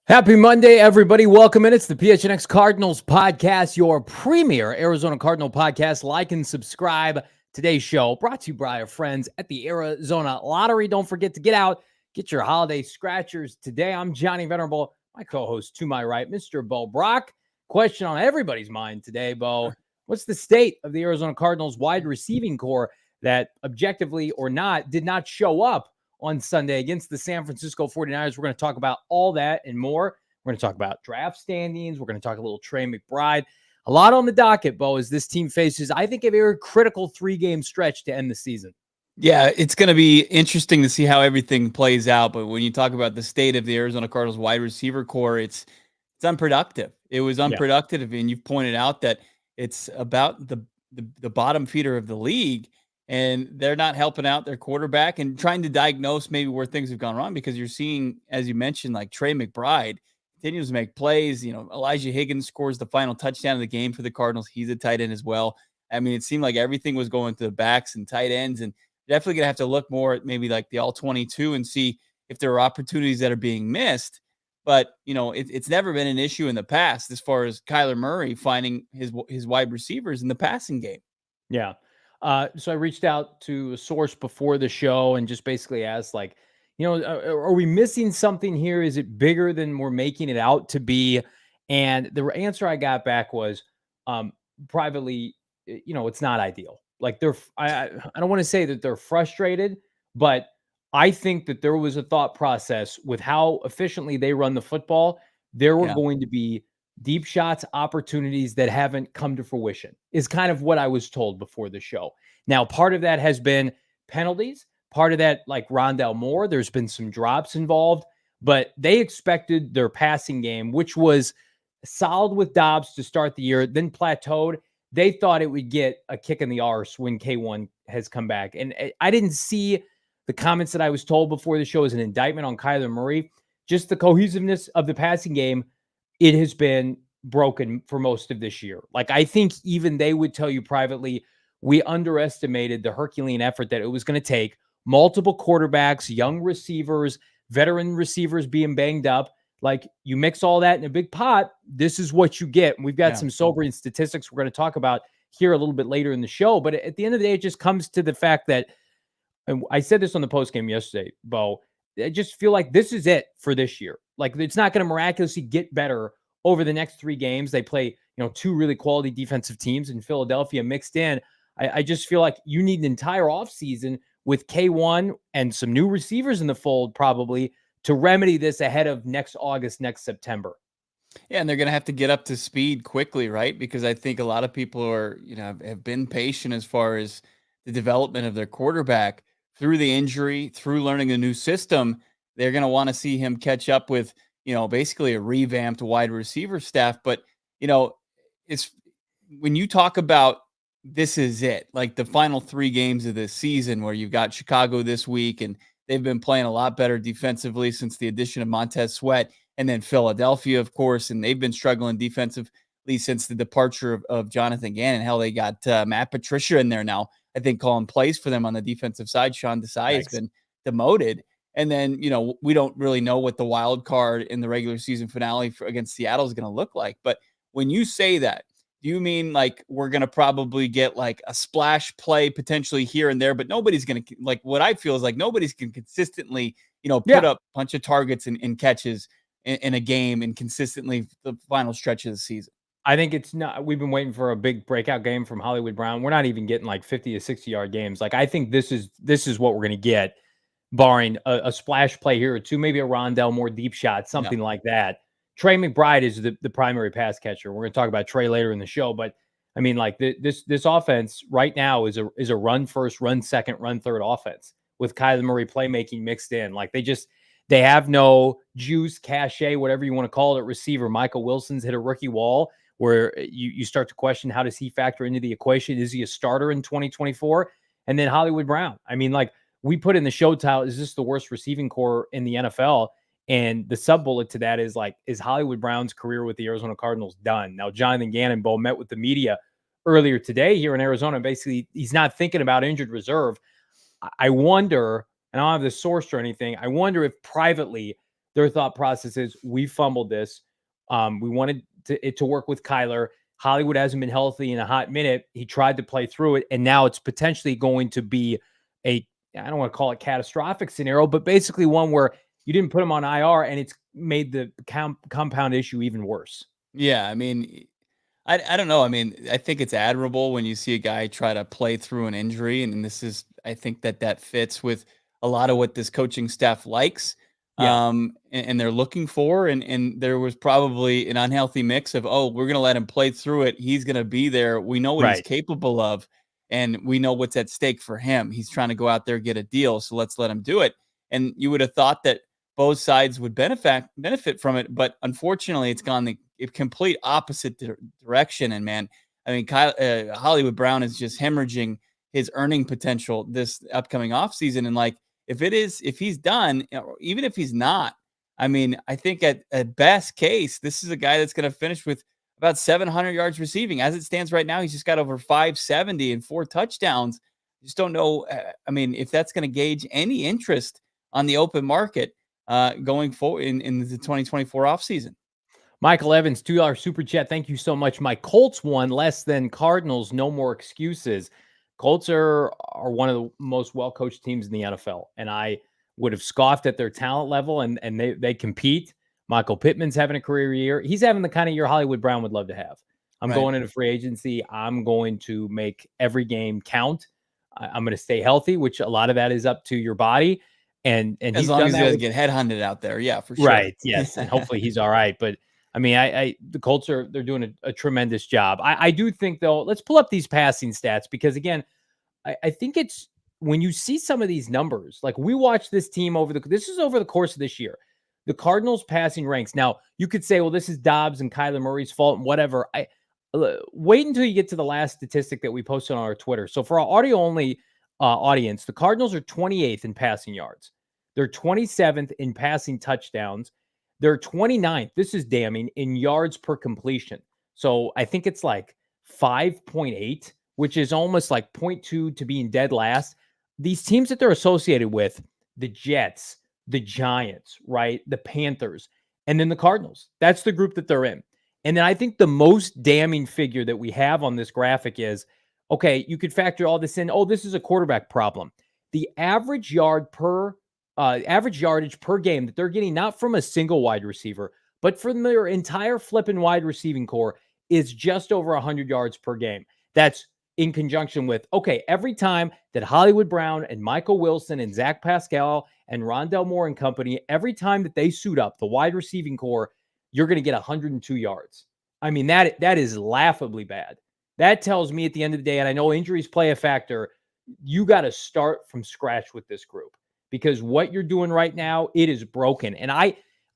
Happy Monday, everybody. Welcome in. It's the PHNX Cardinals podcast, your premier Arizona Cardinal podcast. Like and subscribe. Today's show brought to you by our friends at the Arizona Lottery. Don't forget to get out, get your holiday scratchers today. I'm Johnny Venerable, my co-host to my right, Mr. Bo Brack. Question on everybody's mind today, Bo. What's the state of the Arizona Cardinals wide receiving core that, objectively or not, did not show up on Sunday against the San Francisco 49ers? We're going to talk about all that and more. We're going to talk about draft standings. We're going to talk a little Trey McBride. A lot on the docket, Bo, as this team faces, I think, a very critical 3-game stretch to end the season. Yeah, it's going to be interesting to see how everything plays out. But when you talk about the state of the Arizona Cardinals wide receiver core, it's unproductive. It was unproductive, and you've pointed out that it's about the bottom feeder of the league, and they're not helping out their quarterback and trying to diagnose maybe where things have gone wrong, because you're seeing, as you mentioned, like Trey McBride continues to make plays. You know, Elijah Higgins scores the final touchdown of the game for the Cardinals. He's a tight end as well. I mean, it seemed like everything was going to the backs and tight ends, and definitely going to have to look more at maybe like the all-22 and see if there are opportunities that are being missed. But, you know, it's never been an issue in the past as far as Kyler Murray finding his wide receivers in the passing game. Yeah. So I reached out to a source before the show and just basically asked, like, are we missing something here? Is it bigger than we're making it out to be? And the answer I got back was, privately, it's not ideal. Like, I don't want to say that they're frustrated, but I think that there was a thought process with how efficiently they run the football. There were going to be deep shots, opportunities that haven't come to fruition, is kind of what I was told before the show. Now, part of that has been penalties. Part of that, like Rondale Moore, there's been some drops involved, but they expected their passing game, which was solid with Dobbs to start the year, then plateaued. They thought it would get a kick in the arse when K1 has come back. And I didn't see the comments that I was told before the show as an indictment on Kyler Murray. Just the cohesiveness of the passing game, it has been broken for most of this year. Like, I think even they would tell you privately, we underestimated the Herculean effort that it was going to take. Multiple quarterbacks, young receivers, veteran receivers being banged up. Like, you mix all that in a big pot, this is what you get. We've got some sobering statistics we're going to talk about here a little bit later in the show. But at the end of the day, it just comes to the fact that, and I said this on the postgame yesterday, Bo, I just feel like this is it for this year. Like, it's not going to miraculously get better over the next 3 games. They play, 2 really quality defensive teams in Philadelphia mixed in. I just feel like you need an entire offseason with K1 and some new receivers in the fold probably to remedy this ahead of next August, next September. Yeah, and they're going to have to get up to speed quickly, right? Because I think a lot of people are, have been patient as far as the development of their quarterback through the injury, through learning a new system. They're going to want to see him catch up with, basically a revamped wide receiver staff. But, it's when you talk about this is it, like the final 3 games of this season where you've got Chicago this week, and they've been playing a lot better defensively since the addition of Montez Sweat, and then Philadelphia, of course, and they've been struggling defensively since the departure of Jonathan Gannon. Hell, they got Matt Patricia in there now, I think, calling plays for them on the defensive side. Sean Desai has been demoted. And then, we don't really know what the wild card in the regular season finale against Seattle is going to look like. But when you say that, do you mean like we're going to probably get like a splash play potentially here and there, but nobody's going to, like, what I feel is like nobody's can consistently, put up a bunch of targets and catches in a game and consistently the final stretch of the season? I think it's not. We've been waiting for a big breakout game from Hollywood Brown. We're not even getting like 50 to 60-yard games. Like, I think this is what we're going to get, barring a splash play here or 2, maybe a Rondale Moore deep shot, something like that. Trey McBride is the primary pass catcher. We're going to talk about Trey later in the show, but I mean, like, this offense right now is a run first, run second, run third offense with Kyler Murray playmaking mixed in. Like, they have no juice, cachet, whatever you want to call it, receiver. Michael Wilson's hit a rookie wall where you start to question, how does he factor into the equation? Is he a starter in 2024? And then Hollywood Brown. I mean, like, we put in the show title, is this the worst receiving core in the NFL? And the sub bullet to that is, like, is Hollywood Brown's career with the Arizona Cardinals done? Now, Jonathan Gannon met with the media earlier today here in Arizona. Basically, he's not thinking about injured reserve. I wonder, and I don't have the source or anything, I wonder if privately their thought process is, we fumbled this. We wanted it to work with Kyler. Hollywood hasn't been healthy in a hot minute. He tried to play through it, and now it's potentially going to be I don't want to call it catastrophic scenario, but basically one where you didn't put him on IR, and it's made the compound issue even worse. Yeah, I mean, I don't know. I mean, I think it's admirable when you see a guy try to play through an injury, and this is, I think that fits with a lot of what this coaching staff likes, Yeah, and they're looking for. And there was probably an unhealthy mix of, oh, we're gonna let him play through it. He's gonna be there. We know what he's right. capable of, and we know what's at stake for him. He's trying to go out there get a deal, so let's let him do it. And you would have thought that both sides would benefit from it, but unfortunately, it's gone the complete opposite direction. And man, I mean, Hollywood Brown is just hemorrhaging his earning potential this upcoming offseason. And like, if he's done, or even if he's not, I mean, I think at best case, this is a guy that's going to finish with about 700 yards receiving. As it stands right now, he's just got over 570 and 4 touchdowns. Just don't know. I mean, if that's going to gauge any interest on the open market going forward in the 2024 offseason. Michael Evans, $2 super chat. Thank you so much. My Colts won less than Cardinals. No more excuses. Colts are one of the most well-coached teams in the NFL, and I would have scoffed at their talent level, and they compete. Michael Pittman's having a career year. He's having the kind of year Hollywood Brown would love to have. I'm Right. going into free agency. I'm going to make every game count. I'm going to stay healthy, which a lot of that is up to your body. And As he's long done as he that doesn't get headhunted out there. Yeah, for sure. right. Yes. And hopefully he's all right. But I mean, the Colts they're doing a tremendous job. I do think, though, let's pull up these passing stats, because again, I think it's when you see some of these numbers, like we watched this team this is over the course of this year, the Cardinals passing ranks. Now you could say, well, this is Dobbs and Kyler Murray's fault and whatever. Wait until you get to the last statistic that we posted on our Twitter. So for our audio only audience, the Cardinals are 28th in passing yards. They're 27th in passing touchdowns. They're 29th. This is damning in yards per completion. So I think it's like 5.8, which is almost like 0.2 to being dead last. These teams that they're associated with, the Jets, the Giants, right? The Panthers, and then the Cardinals. That's the group that they're in. And then I think the most damning figure that we have on this graphic is, okay, you could factor all this in. Oh, this is a quarterback problem. The average yardage per game that they're getting, not from a single wide receiver, but from their entire flipping wide receiving core, is just over 100 yards per game. That's in conjunction with, okay, every time that Hollywood Brown and Michael Wilson and Zach Pascal and Rondell Moore and company, every time that they suit up the wide receiving core, you're going to get 102 yards. I mean, that is laughably bad. That tells me at the end of the day, and I know injuries play a factor, you got to start from scratch with this group, because what you're doing right now, it is broken. And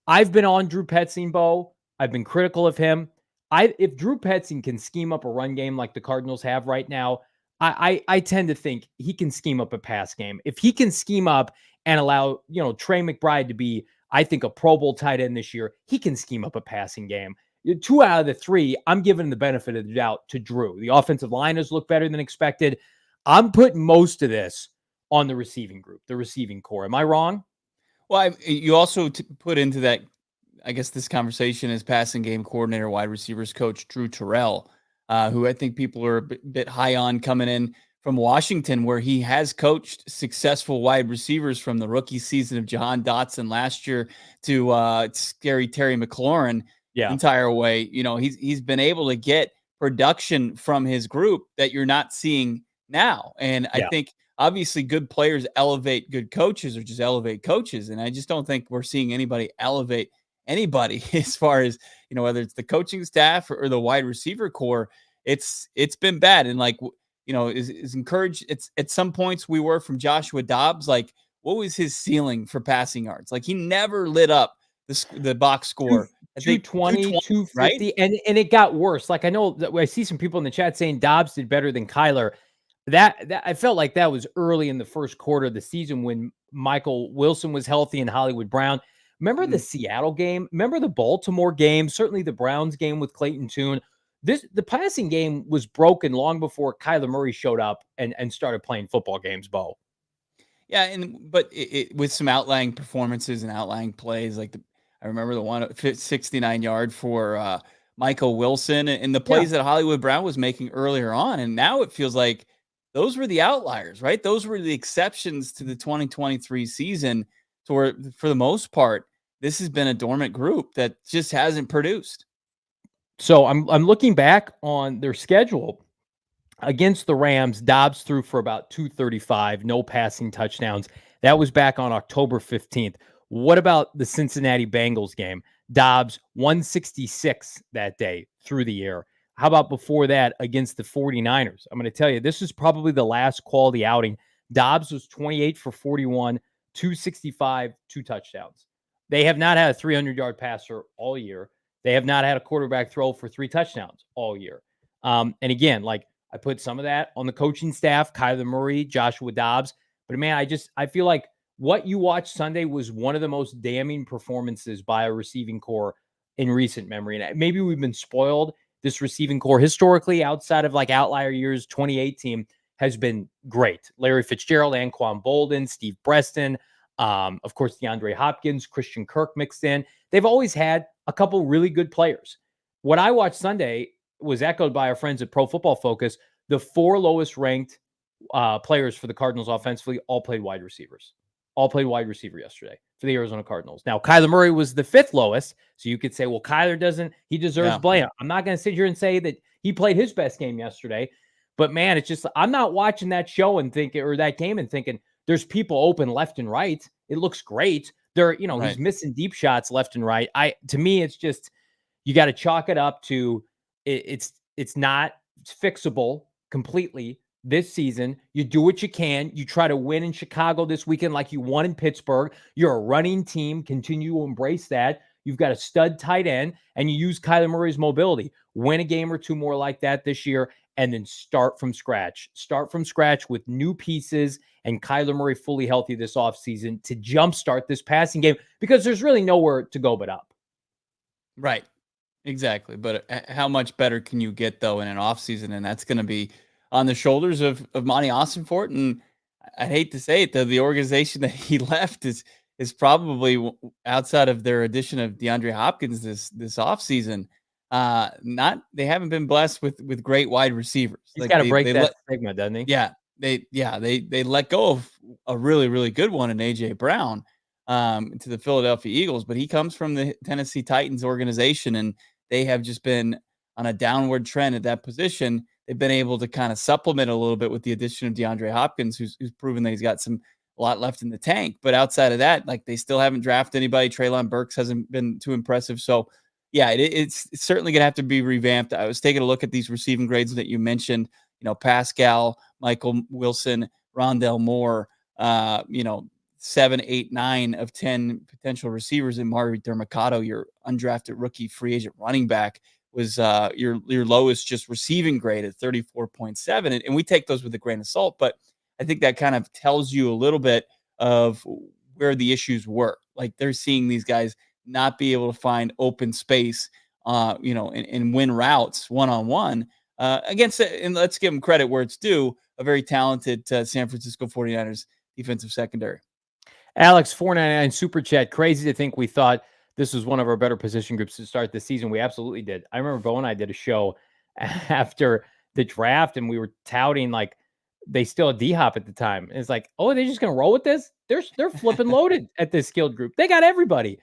I've been on Drew Petzing, Bo. I've been critical of him. If Drew Petzing can scheme up a run game like the Cardinals have right now, I tend to think he can scheme up a pass game. If he can scheme up and allow, Trey McBride to be, I think, a Pro Bowl tight end this year, he can scheme up a passing game. 2 out of the 3, I'm giving the benefit of the doubt to Drew. The offensive line has looked better than expected. I'm putting most of this on the receiving group, the receiving core. Am I wrong? Well, you also put into that, I guess, this conversation as passing game coordinator, wide receivers coach Drew Terrell, who I think people are a bit high on, coming in from Washington, where he has coached successful wide receivers from the rookie season of Jahan Dotson last year to scary Terry McLaurin. Yeah. Entire way. He's been able to get production from his group that you're not seeing now. And I think obviously good players elevate good coaches, or just elevate coaches. And I just don't think we're seeing anybody elevate anybody as far as, whether it's the coaching staff or the wide receiver core. It's been bad. And is encouraged. It's at some points we were from Joshua Dobbs. Like, what was his ceiling for passing yards? Like, he never lit up the box score. 220, 250, right? and it got worse. Like, I know that I see some people in the chat saying Dobbs did better than Kyler. That I felt like that was early in the first quarter of the season when Michael Wilson was healthy and Hollywood Brown. Remember the Seattle game? Remember the Baltimore game? Certainly the Browns game with Clayton Tune. The passing game was broken long before Kyler Murray showed up and started playing football games, Bo. Yeah, but it with some outlying performances and outlying plays, like I remember the one 69-yard for Michael Wilson and the Yeah. plays that Hollywood Brown was making earlier on. And now it feels like those were the outliers, right? Those were the exceptions to the 2023 season. So for the most part, this has been a dormant group that just hasn't produced. So I'm looking back on their schedule. Against the Rams, Dobbs threw for about 235, no passing touchdowns. That was back on October 15th. What about the Cincinnati Bengals game? Dobbs 166 that day through the air. How about before that against the 49ers? I'm going to tell you, this is probably the last quality outing. Dobbs was 28 for 41, 265, 2 touchdowns. They have not had a 300-yard passer all year. They have not had a quarterback throw for 3 touchdowns all year. And again, like, I put some of that on the coaching staff, Kyler Murray, Joshua Dobbs. But man, I feel like what you watched Sunday was one of the most damning performances by a receiving core in recent memory. And maybe we've been spoiled. This receiving core historically, outside of like outlier years, 2018 has been great. Larry Fitzgerald, Anquan Bolden, Steve Preston, of course, DeAndre Hopkins, Christian Kirk mixed in. They've always had a couple really good players. What I watched Sunday was echoed by our friends at Pro Football Focus. The 4 lowest ranked players for the Cardinals offensively all played wide receivers. All played wide receiver yesterday for the Arizona Cardinals. Now, Kyler Murray was the 5th lowest. So you could say, well, Kyler he deserves blame. I'm not going to sit here and say that he played his best game yesterday. But man, it's just, I'm not watching that show and thinking, or that game and thinking, there's people open left and right. It looks great. He's missing deep shots left and right. To me, it's just, you got to chalk it up to it's not fixable completely this season. You do what you can. You try to win in Chicago this weekend like you won in Pittsburgh. You're a running team. Continue to embrace that. You've got a stud tight end, and you use Kyler Murray's mobility. Win a game or two more like that this year, and then start from scratch. Start from scratch with new pieces and Kyler Murray fully healthy this offseason to jumpstart this passing game, because there's really nowhere to go but up. Right. Exactly. But how much better can you get, though, in an offseason? And that's going to be on the shoulders of Monty Austinfort. And I hate to say it, though, the organization that he left is probably, outside of their addition of DeAndre Hopkins this offseason, they haven't been blessed with great wide receivers. He's got to break that stigma, doesn't he? Yeah. They let go of a really, really good one in AJ Brown to the Philadelphia Eagles, but he comes from the Tennessee Titans organization, and they have just been on a downward trend at that position. They've been able to kind of supplement a little bit with the addition of DeAndre Hopkins, who's proven that he's got a lot left in the tank. But outside of that, like, they still haven't drafted anybody. Treylon Burks hasn't been too impressive. So yeah, it's certainly going to have to be revamped. I was taking a look at these receiving grades that you mentioned, Pascal, Michael Wilson, Rondell Moore, 7, 8, 9 of 10 potential receivers. And Mari Dermacado, your undrafted rookie free agent running back, was your lowest just receiving grade at 34.7. And we take those with a grain of salt, but I think that kind of tells you a little bit of where the issues were. Like, they're seeing these guys not be able to find open space, and win routes one-on-one against it. And let's give them credit where it's due, a very talented San Francisco 49ers defensive secondary. Alex, 499 Super Chat. Crazy to think we thought this was one of our better position groups to start the season. We absolutely did. I remember Bo and I did a show after the draft, and we were touting, like, they still had D-Hop at the time. And it's like, oh, they're just going to roll with this? They're flipping loaded at this skilled group. They got everybody.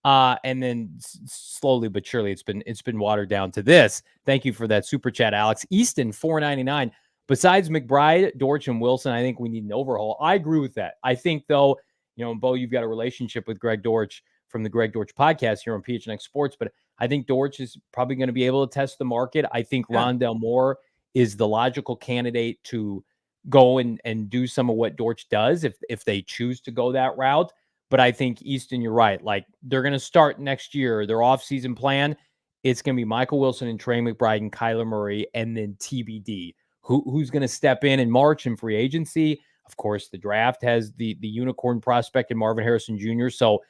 And then slowly but surely it's been watered down to this. Thank you for that Super Chat, Alex. Easton, 499. Besides McBride, Dortch, and Wilson, I think we need an overhaul. I agree with that. I think, though, Bo, you've got a relationship with Greg Dortch from the Greg Dortch podcast here on PHNX Sports, but I think Dortch is probably going to be able to test the market. I think Rondell Moore is the logical candidate to go and do some of what Dortch does if they choose to go that route. But I think, Easton, you're right. Like, they're going to start next year, their offseason plan, it's going to be Michael Wilson and Trey McBride and Kyler Murray, and then TBD. Who's going to step in March in free agency? Of course, the draft has the unicorn prospect in Marvin Harrison Jr. So,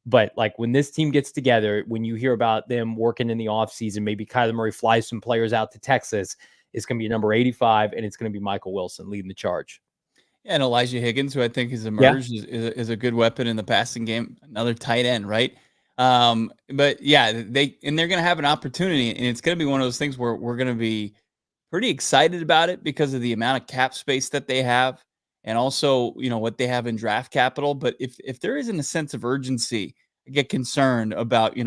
but like, when this team gets together, when you hear about them working in the offseason, maybe Kyler Murray flies some players out to Texas, it's going to be number 85, and it's going to be Michael Wilson leading the charge. And Elijah Higgins, who I think has emerged is a good weapon in the passing game. Another tight end, right? But yeah, they're going to have an opportunity, and it's going to be one of those things where we're going to be pretty excited about it because of the amount of cap space that they have, and also, what they have in draft capital. But if there isn't a sense of urgency, I get concerned about,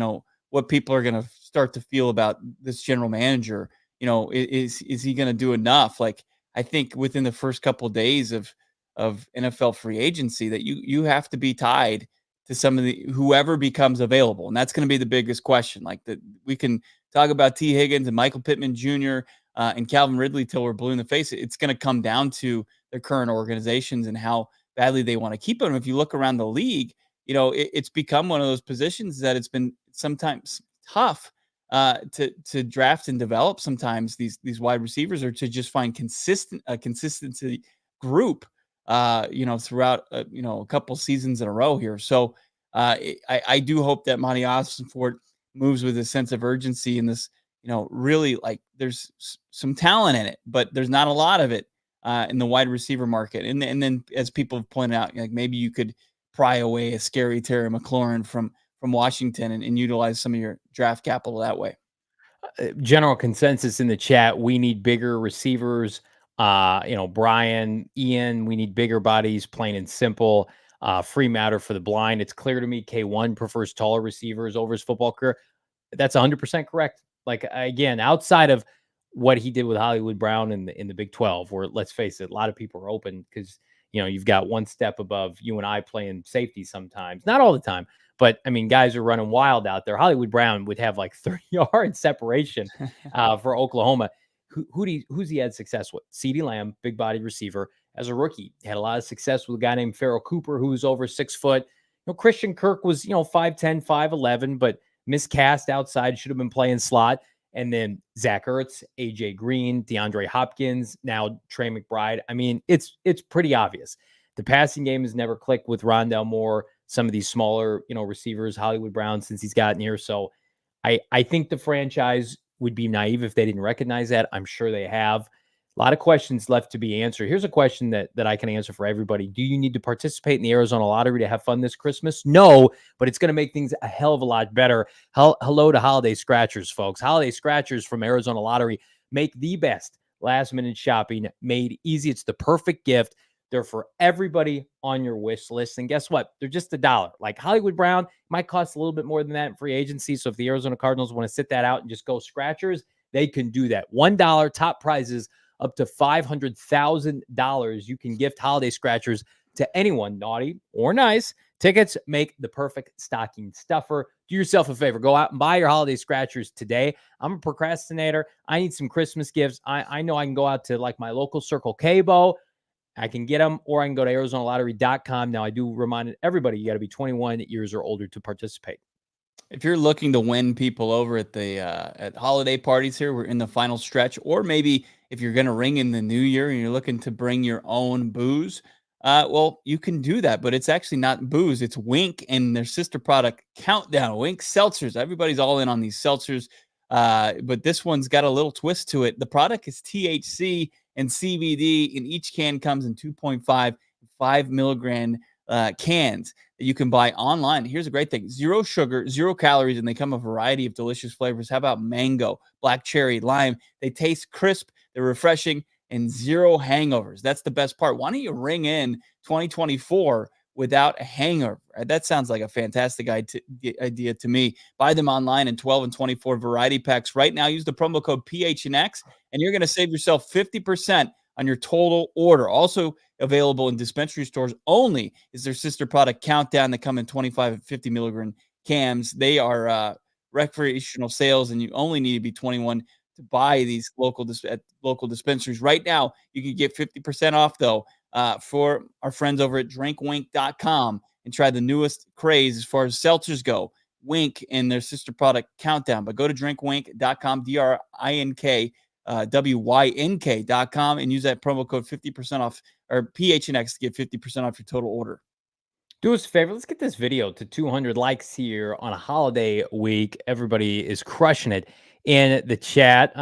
what people are going to start to feel about this general manager. Is he going to do enough? Like, I think within the first couple days of NFL free agency, that you have to be tied to some of the whoever becomes available, and that's going to be the biggest question. Like, that we can talk about T. Higgins and Michael Pittman Jr. And Calvin Ridley till we're blue in the face. It's going to come down to their current organizations and how badly they want to keep them. If you look around the league, it's become one of those positions that it's been sometimes tough to draft and develop. Sometimes these wide receivers, or to just find consistency group, throughout a couple seasons in a row here. So I do hope that Monty Ossenfort moves with a sense of urgency in this. Really, like, there's some talent in it, but there's not a lot of it in the wide receiver market. And then, as people have pointed out, like, maybe you could pry away a scary Terry McLaurin from Washington and utilize some of your draft capital that way. General consensus in the chat: we need bigger receivers. Brian, Ian, we need bigger bodies, plain and simple. Free matter for the blind. It's clear to me K1 prefers taller receivers over his football career. That's 100% correct. Like, again, outside of what he did with Hollywood Brown in the Big 12, where, let's face it, a lot of people are open because, you've got one step above you and I playing safety sometimes, not all the time, but I mean, guys are running wild out there. Hollywood Brown would have like 30 yard separation for Oklahoma. Who's he had success with? CeeDee Lamb, big body receiver. As a rookie, had a lot of success with a guy named Farrell Cooper, who was over 6 foot. Christian Kirk was, 5'10", 5'11", but miscast outside, should have been playing slot. And then Zach Ertz, AJ Green, DeAndre Hopkins, now Trey McBride. I mean, it's pretty obvious. The passing game has never clicked with Rondale Moore, some of these smaller, receivers, Hollywood Brown, since he's gotten here. So I think the franchise would be naive if they didn't recognize that. I'm sure they have. A lot of questions left to be answered. Here's a question that I can answer for everybody. Do you need to participate in the Arizona Lottery to have fun this Christmas? No, but it's going to make things a hell of a lot better. Hello to Holiday Scratchers, folks. Holiday Scratchers from Arizona Lottery make the best last-minute shopping made easy. It's the perfect gift. They're for everybody on your wish list. And guess what? They're just $1. Like Hollywood Brown might cost a little bit more than that in free agency. So if the Arizona Cardinals want to sit that out and just go scratchers, they can do that. $1 top prizes up to $500,000. You can gift holiday scratchers to anyone, naughty or nice. Tickets make the perfect stocking stuffer. Do yourself a favor. Go out and buy your holiday scratchers today. I'm a procrastinator. I need some Christmas gifts. I know I can go out to like my local Circle K Bo. I can get them, or I can go to ArizonaLottery.com. Now, I do remind everybody, you got to be 21 years or older to participate. If you're looking to win people over at the at holiday parties here, we're in the final stretch, or maybe if you're going to ring in the new year and you're looking to bring your own booze, well, you can do that, but it's actually not booze. It's Wink and their sister product, Countdown. Wink seltzers. Everybody's all in on these seltzers, but this one's got a little twist to it. The product is THC and CBD, and each can comes in 2.5 5 milligram cans that you can buy online. Here's a great thing: 0 sugar, 0 calories, and they come a variety of delicious flavors. How about mango, black cherry, lime? They taste crisp, they're refreshing, and 0 hangovers. That's the best part. Why don't you ring in 2024 without a hangover? That sounds like a fantastic idea to me. Buy them online in 12 and 24 variety packs right now. Use the promo code PHNX, and you're going to save yourself 50% on your total order. Also available in dispensary stores only is their sister product, Countdown, that come in 25 and 50 milligram cans. They are recreational sales, and you only need to be 21 to buy these at local dispensaries. Right now, you can get 50% off, though, for our friends over at drinkwink.com and try the newest craze as far as seltzers go. Wink and their sister product, Countdown. But go to drinkwink.com, DRINK. WYNK.com, and use that promo code 50% off, or PHNX, to get 50% off your total order. Do us a favor. Let's get this video to 200 likes here on a holiday week. Everybody is crushing it in the chat.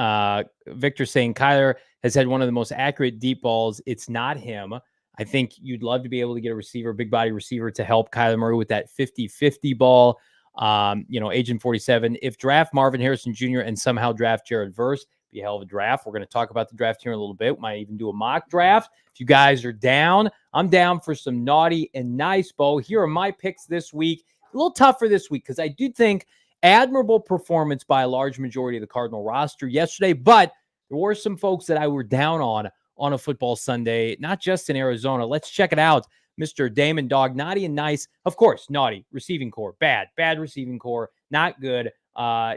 Victor saying Kyler has had one of the most accurate deep balls. It's not him. I think you'd love to be able to get a receiver, big body receiver, to help Kyler Murray with that 50-50 ball. Agent 47. If draft Marvin Harrison Jr. and somehow draft Jared Verse, be a hell of a draft. We're going to talk about the draft here in a little bit. Might even do a mock draft. If you guys are down, I'm down for some naughty and nice, Bo. Here are my picks this week. A little tougher this week because I do think admirable performance by a large majority of the Cardinal roster yesterday, but there were some folks that I were down on a football Sunday, not just in Arizona. Let's check it out. Mr. Damon Dog, naughty and nice. Of course, naughty. Receiving core, bad receiving core, not good.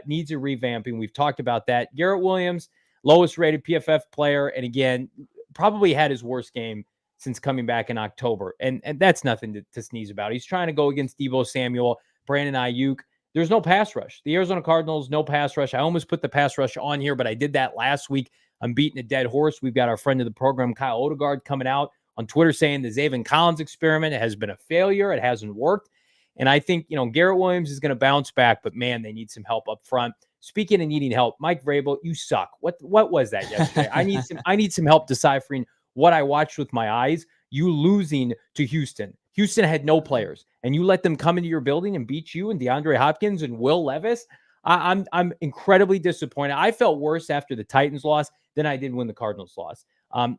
Needs a revamping. We've talked about that. Garrett Williams, lowest rated PFF player, and again, probably had his worst game since coming back in October. And that's nothing to sneeze about. He's trying to go against Deebo Samuel, Brandon Ayuk. There's no pass rush. The Arizona Cardinals, no pass rush. I almost put the pass rush on here, but I did that last week. I'm beating a dead horse. We've got our friend of the program, Kyle Odegaard, coming out on Twitter saying the Zaven Collins experiment has been a failure. It hasn't worked. And I think, Garrett Williams is going to bounce back, but man, they need some help up front. Speaking of needing help, Mike Vrabel, you suck. What was that yesterday? I need some help deciphering what I watched with my eyes. You losing to Houston. Houston had no players, and you let them come into your building and beat you and DeAndre Hopkins and Will Levis. I'm incredibly disappointed. I felt worse after the Titans loss than I did when the Cardinals lost.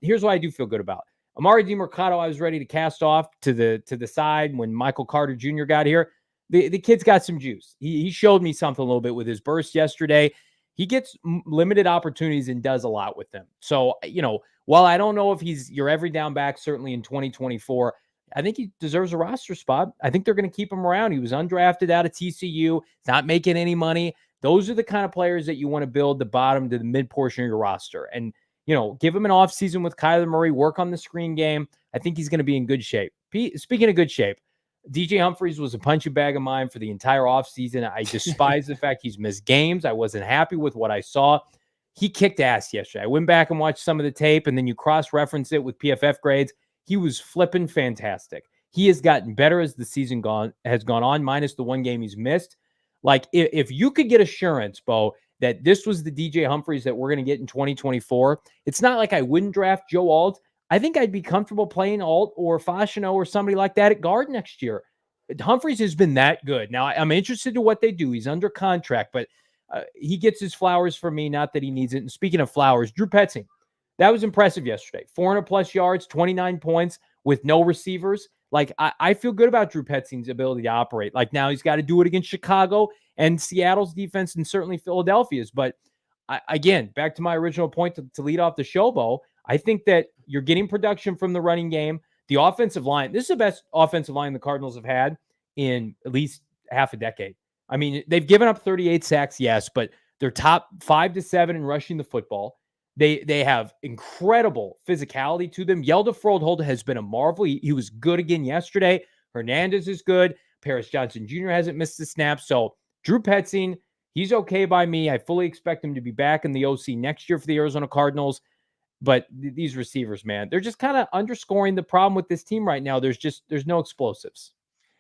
Here's what I do feel good about. Amari DiMercato, I was ready to cast off to the side when Michael Carter Jr. got here. The kid's got some juice. He showed me something a little bit with his burst yesterday. He gets limited opportunities and does a lot with them. So, while I don't know if he's your every down back, certainly in 2024, I think he deserves a roster spot. I think they're going to keep him around. He was undrafted out of TCU. He's not making any money. Those are the kind of players that you want to build the bottom to the mid portion of your roster. And, give him an offseason with Kyler Murray, work on the screen game. I think he's going to be in good shape. Speaking of good shape, DJ Humphries was a punching bag of mine for the entire offseason. I despise the fact he's missed games. I wasn't happy with what I saw. He kicked ass yesterday. I went back and watched some of the tape, and then you cross-reference it with PFF grades. He was flipping fantastic. He has gotten better as the season has gone on, minus the one game he's missed. Like, if you could get assurance, Bo, that this was the DJ Humphries that we're going to get in 2024, it's not like I wouldn't draft Joe Alt. I think I'd be comfortable playing Alt or Fashino or somebody like that at guard next year. Humphries has been that good. Now, I'm interested in what they do. He's under contract, but he gets his flowers from me, not that he needs it. And speaking of flowers, Drew Petzing, that was impressive yesterday. 400-plus yards, 29 points with no receivers. Like, I feel good about Drew Petzing's ability to operate. Like, now he's got to do it against Chicago and Seattle's defense and certainly Philadelphia's. But, again, back to my original point to lead off the show, Bo, I think that you're getting production from the running game. The offensive line, this is the best offensive line the Cardinals have had in at least half a decade. I mean, they've given up 38 sacks, yes, but they're top 5 to 7 in rushing the football. They have incredible physicality to them. Yelda Froldholder has been a marvel. He was good again yesterday. Hernandez is good. Paris Johnson Jr. hasn't missed a snap. So Drew Petzing, he's okay by me. I fully expect him to be back in the OC next year for the Arizona Cardinals. But these receivers, man, they're just kind of underscoring the problem with this team right now. There's no explosives.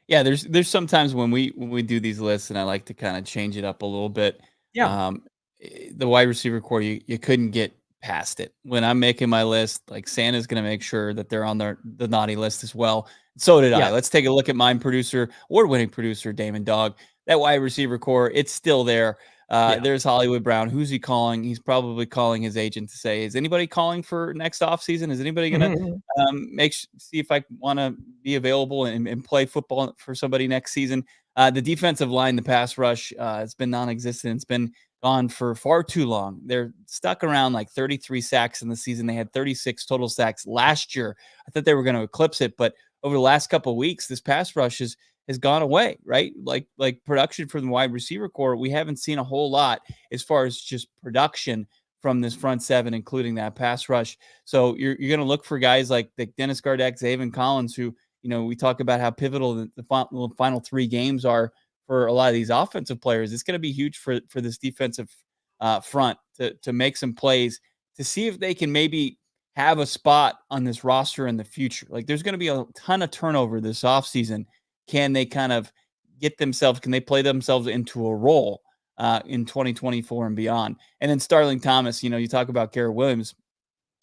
Yeah, there's sometimes when we do these lists, and I like to kind of change it up a little bit. Yeah. The wide receiver core, you couldn't get past it. When I'm making my list, like, Santa's going to make sure that they're on the naughty list as well. So did I. Let's take a look at mine award-winning producer, Damon Dog. That wide receiver core, it's still there. There's Hollywood Brown. Who's he calling? He's probably calling his agent to say, is anybody calling for next offseason? Is anybody going to see if I want to be available and play football for somebody next season? The defensive line, the pass rush, it's been non-existent. It's been gone for far too long. They're stuck around like 33 sacks in the season. They had 36 total sacks last year. I thought they were going to eclipse it, but over the last couple of weeks, this pass rush has gone away, right? Like production from the wide receiver core, we haven't seen a whole lot as far as just production from this front seven, including that pass rush. So you're going to look for guys like Dennis Gardeck, Zaven Collins, who, we talk about how pivotal the final 3 games are for a lot of these offensive players. It's going to be huge for this defensive front to make some plays, to see if they can maybe have a spot on this roster in the future. Like, there's going to be a ton of turnover this offseason. Can they kind of can they play themselves into a role in 2024 and beyond? And then Starling Thomas, you talk about Garrett Williams.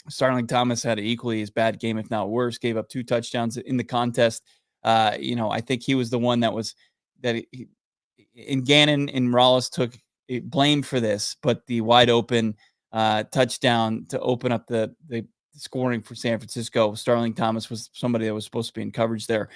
Starling Thomas had an equally as bad game, if not worse, gave up 2 touchdowns in the contest. I think he was the one and Gannon and Rollis took blame for this, but the wide open touchdown to open up the scoring for San Francisco, Starling Thomas was somebody that was supposed to be in coverage there.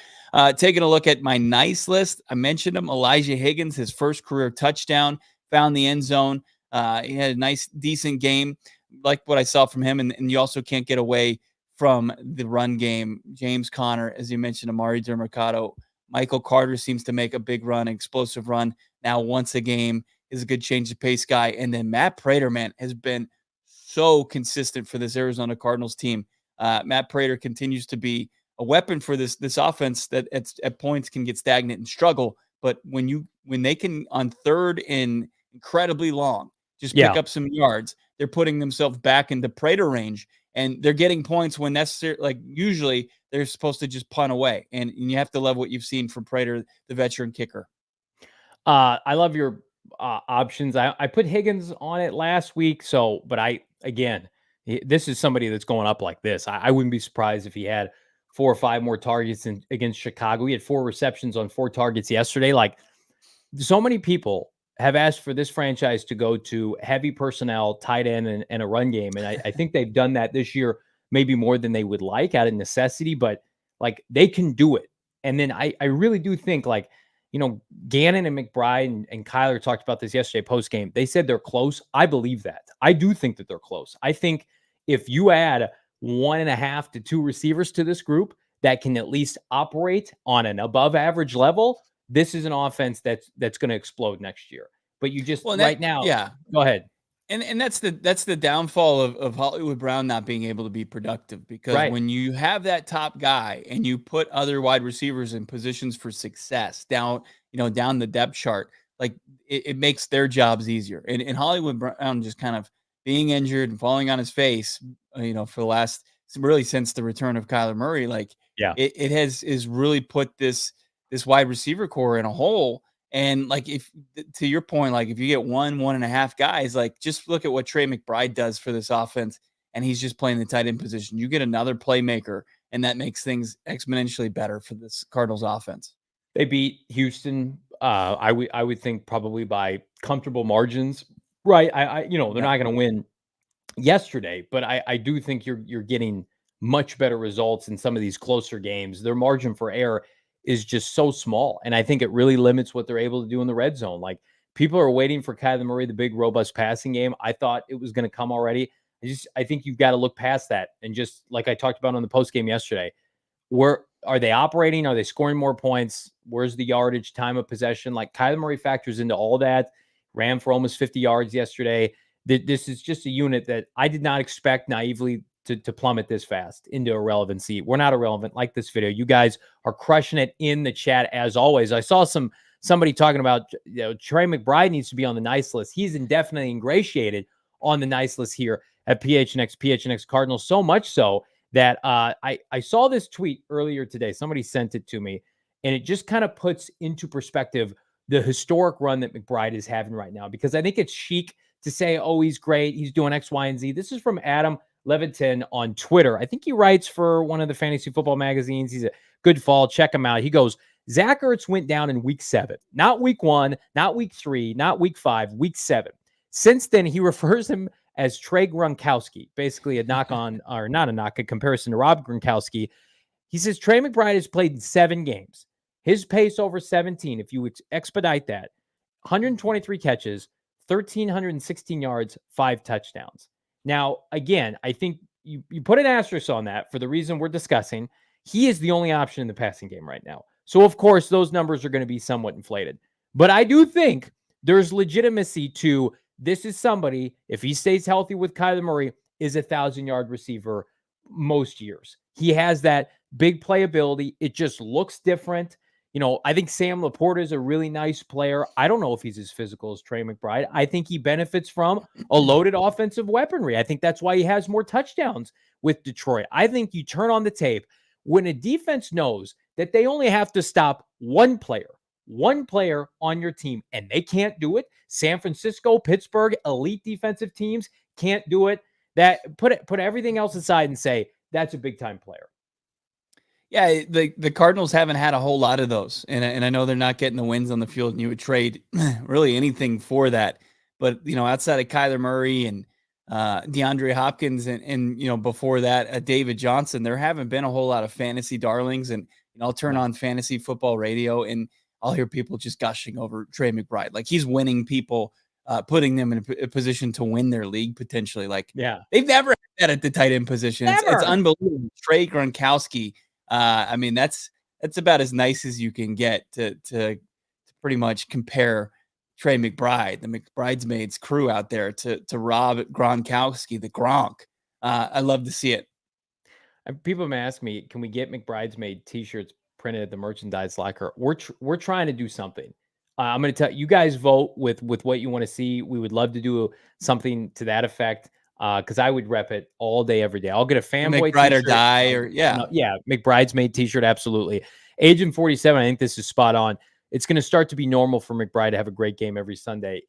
Taking a look at my nice list, I mentioned him, Elijah Higgins, his first career touchdown, found the end zone. He had a nice, decent game, like what I saw from him, and you also can't get away from the run game. James Conner, as you mentioned, Amari DeMercado, Michael Carter seems to make a big run, explosive run now once a game, is a good change of pace guy. And then Matt Prater, man, has been so consistent for this Arizona Cardinals team. Matt Prater continues to be a weapon for this offense that at points can get stagnant and struggle. But when they can on third and incredibly long, just pick up some yards, they're putting themselves back into Prater range, and they're getting points when necessary. Like usually they're supposed to just punt away, and you have to love what you've seen from Prater, the veteran kicker. I love your options. I put Higgins on it last week. But this is somebody that's going up like this. I wouldn't be surprised if he had 4 or 5 more targets against Chicago. He had 4 receptions on 4 targets yesterday. Like, so many people have asked for this franchise to go to heavy personnel, tight end, and a run game. And I think they've done that this year, maybe more than they would like out of necessity, but like they can do it. And then I really do think, like, Gannon and McBride and Kyler talked about this yesterday post-game. They said they're close. I believe that. I do think that they're close. I think if you add 1.5 to 2 receivers to this group that can at least operate on an above average level, this is an offense that's going to explode next year. But you just now, go ahead. And that's the downfall of Hollywood Brown not being able to be productive, because when you have that top guy and you put other wide receivers in positions for success down the depth chart, like it makes their jobs easier. And Hollywood Brown just kind of being injured and falling on his face, for the last, really since the return of Kyler Murray, like it has really put this wide receiver core in a hole. And like, if to your point, like if you get 1.5 guys, like just look at what Trey McBride does for this offense, and he's just playing the tight end position. You get another playmaker, and that makes things exponentially better for this Cardinals offense. They beat Houston. I would think probably by comfortable margins, right? They're not going to win yesterday, but I do think you're getting much better results in some of these closer games. Their margin for error is just so small, and I think it really limits what they're able to do in the red zone. Like, people are waiting for Kyler Murray, the big robust passing game. I thought it was going to come already. I think you've got to look past that, and just like I talked about on the post game yesterday, where are they operating? Are they scoring more points? Where's the yardage, time of possession? Like, Kyler Murray factors into all that. Ran for almost 50 yards yesterday. This is just a unit that I did not expect naively to plummet this fast into irrelevancy. We're not irrelevant. Like this video, you guys are crushing it in the chat as always. I saw somebody talking about Trey McBride needs to be on the nice list. He's indefinitely ingratiated on the nice list here at PHNX Cardinals, so much so that I saw this tweet earlier today. Somebody sent it to me, and it just kind of puts into perspective the historic run that McBride is having right now, because I think it's chic to say, oh, he's great, he's doing X, Y, and Z. This is from Adam Leviton on Twitter. I think he writes for one of the fantasy football magazines. He's a good follow. Check him out. He goes, Zach Ertz went down in week 7, not week 1, not week 3, not week 5, week 7. Since then, he refers him as Trey Gronkowski, basically a knock on, or not a knock, a comparison to Rob Gronkowski. He says Trey McBride has played in 7 games. His pace over 17, if you expedite that, 123 catches, 1,316 yards, 5 touchdowns. Now, again, I think you put an asterisk on that for the reason we're discussing. He is the only option in the passing game right now. So, of course, those numbers are going to be somewhat inflated. But I do think there's legitimacy to this is somebody, if he stays healthy with Kyler Murray, is a 1,000-yard receiver most years. He has that big playability. It just looks different. I think Sam Laporta is a really nice player. I don't know if he's as physical as Trey McBride. I think he benefits from a loaded offensive weaponry. I think that's why he has more touchdowns with Detroit. I think you turn on the tape when a defense knows that they only have to stop one player on your team, and they can't do it. San Francisco, Pittsburgh, elite defensive teams can't do it. That put everything else aside and say that's a big time player. Yeah, the Cardinals haven't had a whole lot of those, and I know they're not getting the wins on the field, and you would trade really anything for that. But outside of Kyler Murray and DeAndre Hopkins, and before that, David Johnson, there haven't been a whole lot of fantasy darlings. And I'll turn No. on fantasy football radio, and I'll hear people just gushing over Trey McBride, like he's winning people, putting them in a position to win their league potentially. Like Yeah. they've never had that at the tight end position. It's Never. unbelievable. Trey Gronkowski. I mean, that's about as nice as you can get to pretty much compare Trey McBride, the McBridesmaids crew out there, to Rob Gronkowski, the Gronk. I love to see it. And people may ask me, can we get McBridesmaid T-shirts printed at the merchandise locker? We're trying to do something. I'm going to tell you guys vote with what you want to see. We would love to do something to that effect because I would rep it all day, every day. I'll get a The fanboy McBride or T-shirt. die, or No, yeah, McBridesmaid T-shirt, absolutely. Agent 47, I think this is spot on. It's going to start to be normal for McBride to have a great game every Sunday.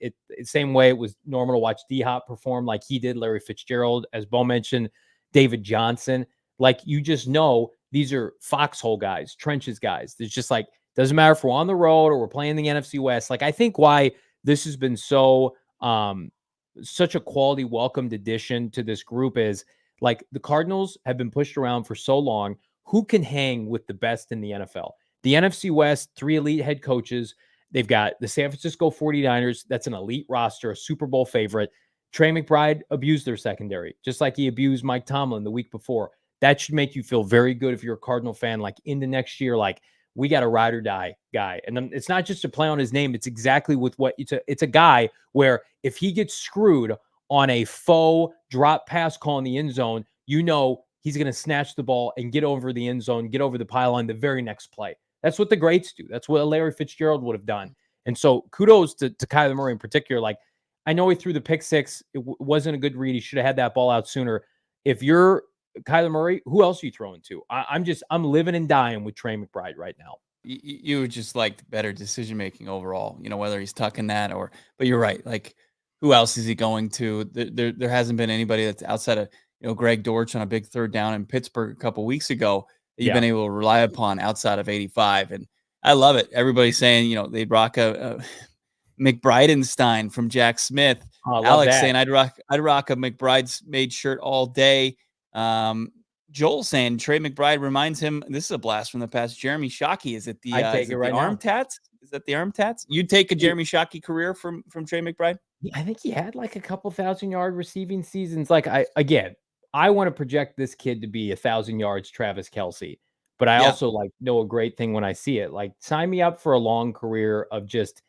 Same way it was normal to watch D-Hop perform like he did, Larry Fitzgerald, as Bo mentioned, David Johnson. Like, you just know these are foxhole guys, trenches guys. There's just like, doesn't matter if we're on the road or we're playing the NFC West. Like, I think why this has been so such a quality welcomed addition to this group is like the Cardinals have been pushed around for so long. Who can hang with the best in the NFL? The NFC West, 3 elite head coaches. They've got the San Francisco 49ers. That's an elite roster, a Super Bowl favorite. Trey McBride abused their secondary, just like he abused Mike Tomlin the week before. That should make you feel very good if you're a Cardinal fan, like into next year, like we got a ride or die guy. And then it's not just a play on his name. It's exactly with what it's a guy where if he gets screwed on a faux drop pass call in the end zone, he's going to snatch the ball and get over the end zone, get over the pylon the very next play. That's what the greats do. That's what Larry Fitzgerald would have done. And so kudos to Kyler Murray in particular. Like, I know he threw the pick six. It wasn't a good read. He should have had that ball out sooner. If you're Kyler Murray, who else are you throwing to? I'm living and dying with Trey McBride right now. You would just like better decision making overall, whether he's tucking that but you're right. Like, who else is he going to? There hasn't been anybody that's outside of, Greg Dortch on a big third down in Pittsburgh a couple weeks ago that you've been able to rely upon outside of 85. And I love it. Everybody's saying, they'd rock a McBridenstein from Jack Smith. Alex saying I'd rock a McBride's made shirt all day. Joel saying Trey McBride reminds him, this is a blast from the past, Jeremy Shockey. Is it the arm tats? Is that the arm tats? You'd take a Jeremy Shockey career from Trey McBride? I think he had like a couple 1,000-yard receiving seasons. Like, I want to project this kid to be 1,000 yards, Travis Kelce. But I also know a great thing when I see it. Like, sign me up for a long career of just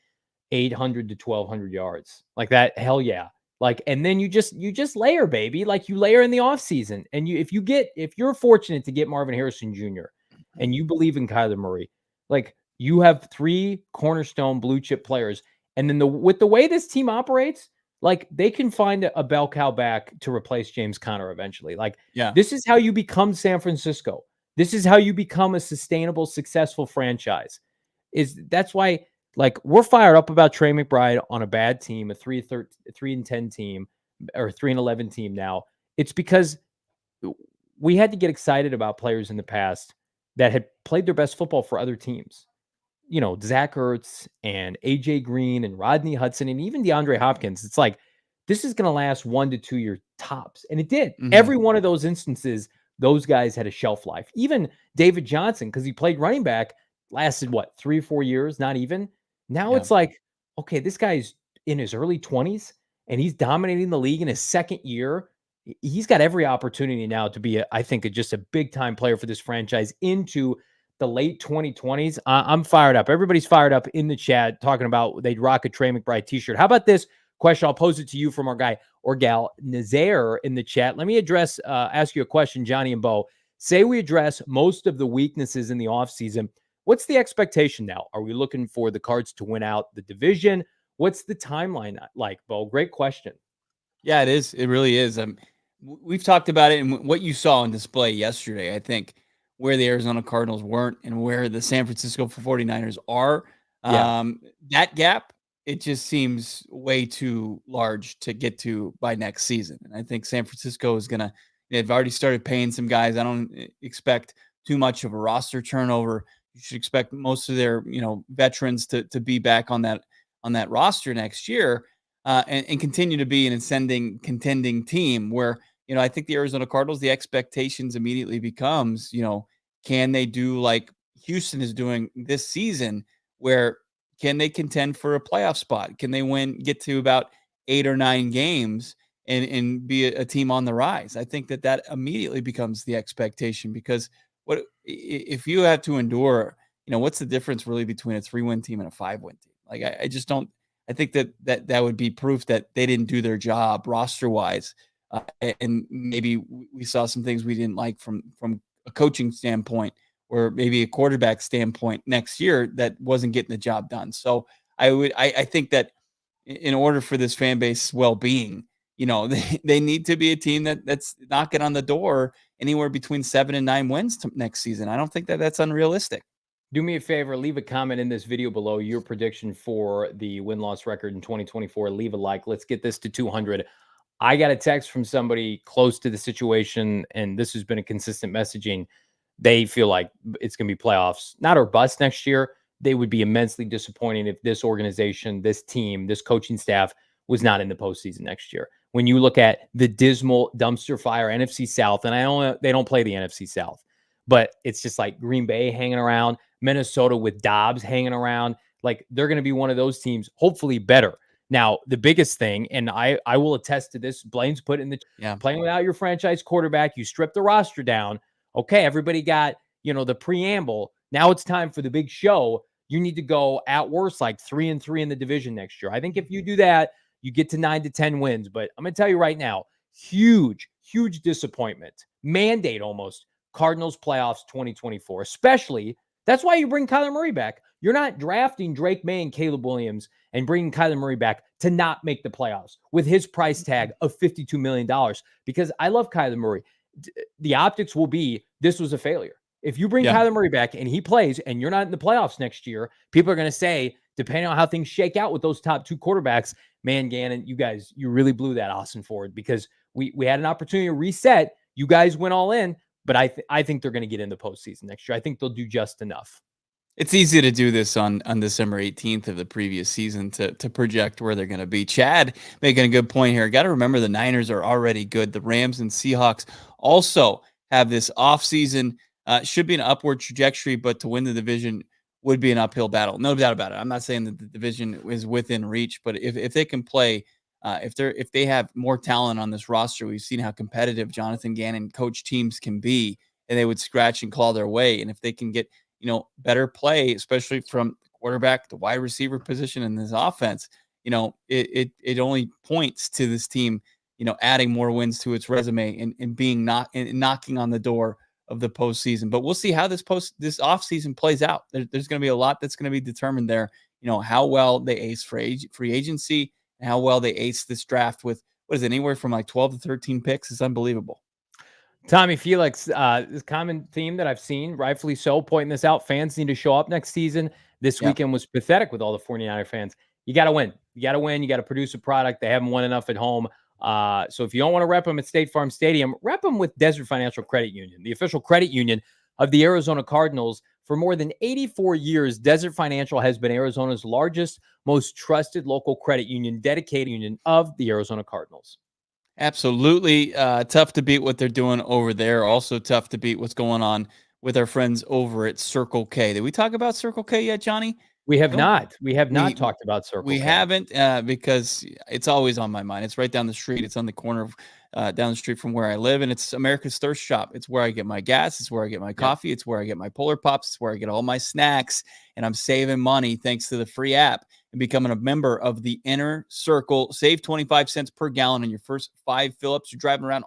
800 to 1,200 yards. Like that, hell yeah. Like, and then you just layer, baby. Like, you layer in the offseason. And if you're fortunate to get Marvin Harrison Jr. and you believe in Kyler Murray, like, you have 3 cornerstone blue chip players. And then with the way this team operates, like, they can find a bell cow back to replace James Conner eventually. Like, this is how you become San Francisco. This is how you become a sustainable, successful franchise. That's why, like, we're fired up about Trey McBride on a bad team, a 3-10 team, or 3-11 team now. It's because we had to get excited about players in the past that had played their best football for other teams. Zach Ertz and AJ Green and Rodney Hudson and even DeAndre Hopkins. It's like, this is going to last 1 to 2 year tops. And it did. Mm-hmm. Every one of those instances, those guys had a shelf life. Even David Johnson, because he played running back, lasted 3 or 4 years, not even. Now it's like, okay, this guy's in his early 20s and he's dominating the league in his second year. He's got every opportunity now to be, I think, just a big time player for this franchise into the late 2020s. I'm fired up. Everybody's fired up in the chat talking about they'd rock a Trey McBride t-shirt. How about this question? I'll pose it to you from our guy or gal Nazaire in the chat. Let me ask you a question, Johnny and Bo. Say we address most of the weaknesses in the offseason. What's the expectation now? Are we looking for the Cards to win out the division? What's the timeline like, Bo? Great question. Yeah, it is. It really is. We've talked about it, and what you saw on display yesterday, I think, where the Arizona Cardinals weren't and where the San Francisco 49ers are, that gap, it just seems way too large to get to by next season. And I think San Francisco is going to, they've already started paying some guys. I don't expect too much of a roster turnover. You should expect most of their, veterans to be back on that roster next year, and continue to be an ascending contending team where, I think the Arizona Cardinals, the expectations immediately becomes, can they do like Houston is doing this season, where can they contend for a playoff spot? Can they get to about 8 or 9 games and be a team on the rise? I think that immediately becomes the expectation, because what if you have to endure, what's the difference really between a 3-win team and a 5-win team? Like, I just don't. I think that would be proof that they didn't do their job roster wise, and maybe we saw some things we didn't like from a coaching standpoint, or maybe a quarterback standpoint next year that wasn't getting the job done. So I think that in order for this fan base well-being, they need to be a team that's knocking on the door anywhere between 7 and 9 wins next season. I don't think that's unrealistic. Do me a favor, leave a comment in this video below, your prediction for the win-loss record in 2024. Leave a like. Let's get this to 200. I got a text from somebody close to the situation, and this has been a consistent messaging. They feel like it's going to be playoffs, not or bust next year. They would be immensely disappointed if this organization, this team, this coaching staff was not in the postseason next year. When you look at the dismal dumpster fire NFC South, and they don't play the NFC South, but it's just like Green Bay hanging around, Minnesota with Dobbs hanging around. Like, they're going to be one of those teams, hopefully better. Now, the biggest thing, and I will attest to this, Blaine's put in the playing without your franchise quarterback, you strip the roster down. Okay, everybody got, the preamble. Now it's time for the big show. You need to go at worst like 3-3 in the division next year. I think if you do that, you get to 9 to 10 wins. But I'm going to tell you right now, huge disappointment. Mandate almost Cardinals playoffs 2024, especially. That's why you bring Kyler Murray back. You're not drafting Drake May and Caleb Williams and bringing Kyler Murray back to not make the playoffs with his price tag of $52 million, because I love Kyler Murray. The optics will be this was a failure. If you bring Kyler Murray back and he plays and you're not in the playoffs next year, people are going to say, depending on how things shake out with those top 2 quarterbacks, man, Gannon, you really blew that Austin Ford, because we had an opportunity to reset. You guys went all in, but I think they're going to get in the postseason next year. I think they'll do just enough. It's easy to do this on December 18th of the previous season to project where they're going to be. Chad making a good point here. Got to remember the Niners are already good. The Rams and Seahawks also have this offseason. Should be an upward trajectory, but to win the division would be an uphill battle. No doubt about it. I'm not saying that the division is within reach, but if they can play, if they have more talent on this roster, we've seen how competitive Jonathan Gannon coach teams can be, and they would scratch and claw their way. And if they can get better play, especially from quarterback, the wide receiver position in this offense, it only points to this team, adding more wins to its resume and being knocking on the door of the postseason. But we'll see how this offseason plays out. There's going to be a lot that's going to be determined there. How well they ace free agency and how well they ace this draft with, what is it, anywhere from like 12 to 13 picks. It's unbelievable. Tommy Felix, this common theme that I've seen, rightfully so, pointing this out, fans need to show up next season. This weekend was pathetic with all the 49er fans. You got to win. You got to win. You got to produce a product. They haven't won enough at home. So if you don't want to rep them at State Farm Stadium, rep them with Desert Financial Credit Union, the official credit union of the Arizona Cardinals. For more than 84 years, Desert Financial has been Arizona's largest, most trusted local credit union, dedicated union of the Arizona Cardinals. Absolutely. Tough to beat what they're doing over there. Also tough to beat what's going on with our friends over at Circle K. Did we talk about Circle K yet, Johnny? We have not. We have not talked about Circle K. We haven't, because it's always on my mind. It's right down the street. It's on the corner of down the street from where I live, and it's America's Thirst Shop. It's where I get my gas. It's where I get my coffee. It's where I get my Polar Pops. It's where I get all my snacks, and I'm saving money thanks to the free app and becoming a member of the Inner Circle. Save 25 cents per gallon on your first 5 fill-ups. You're driving around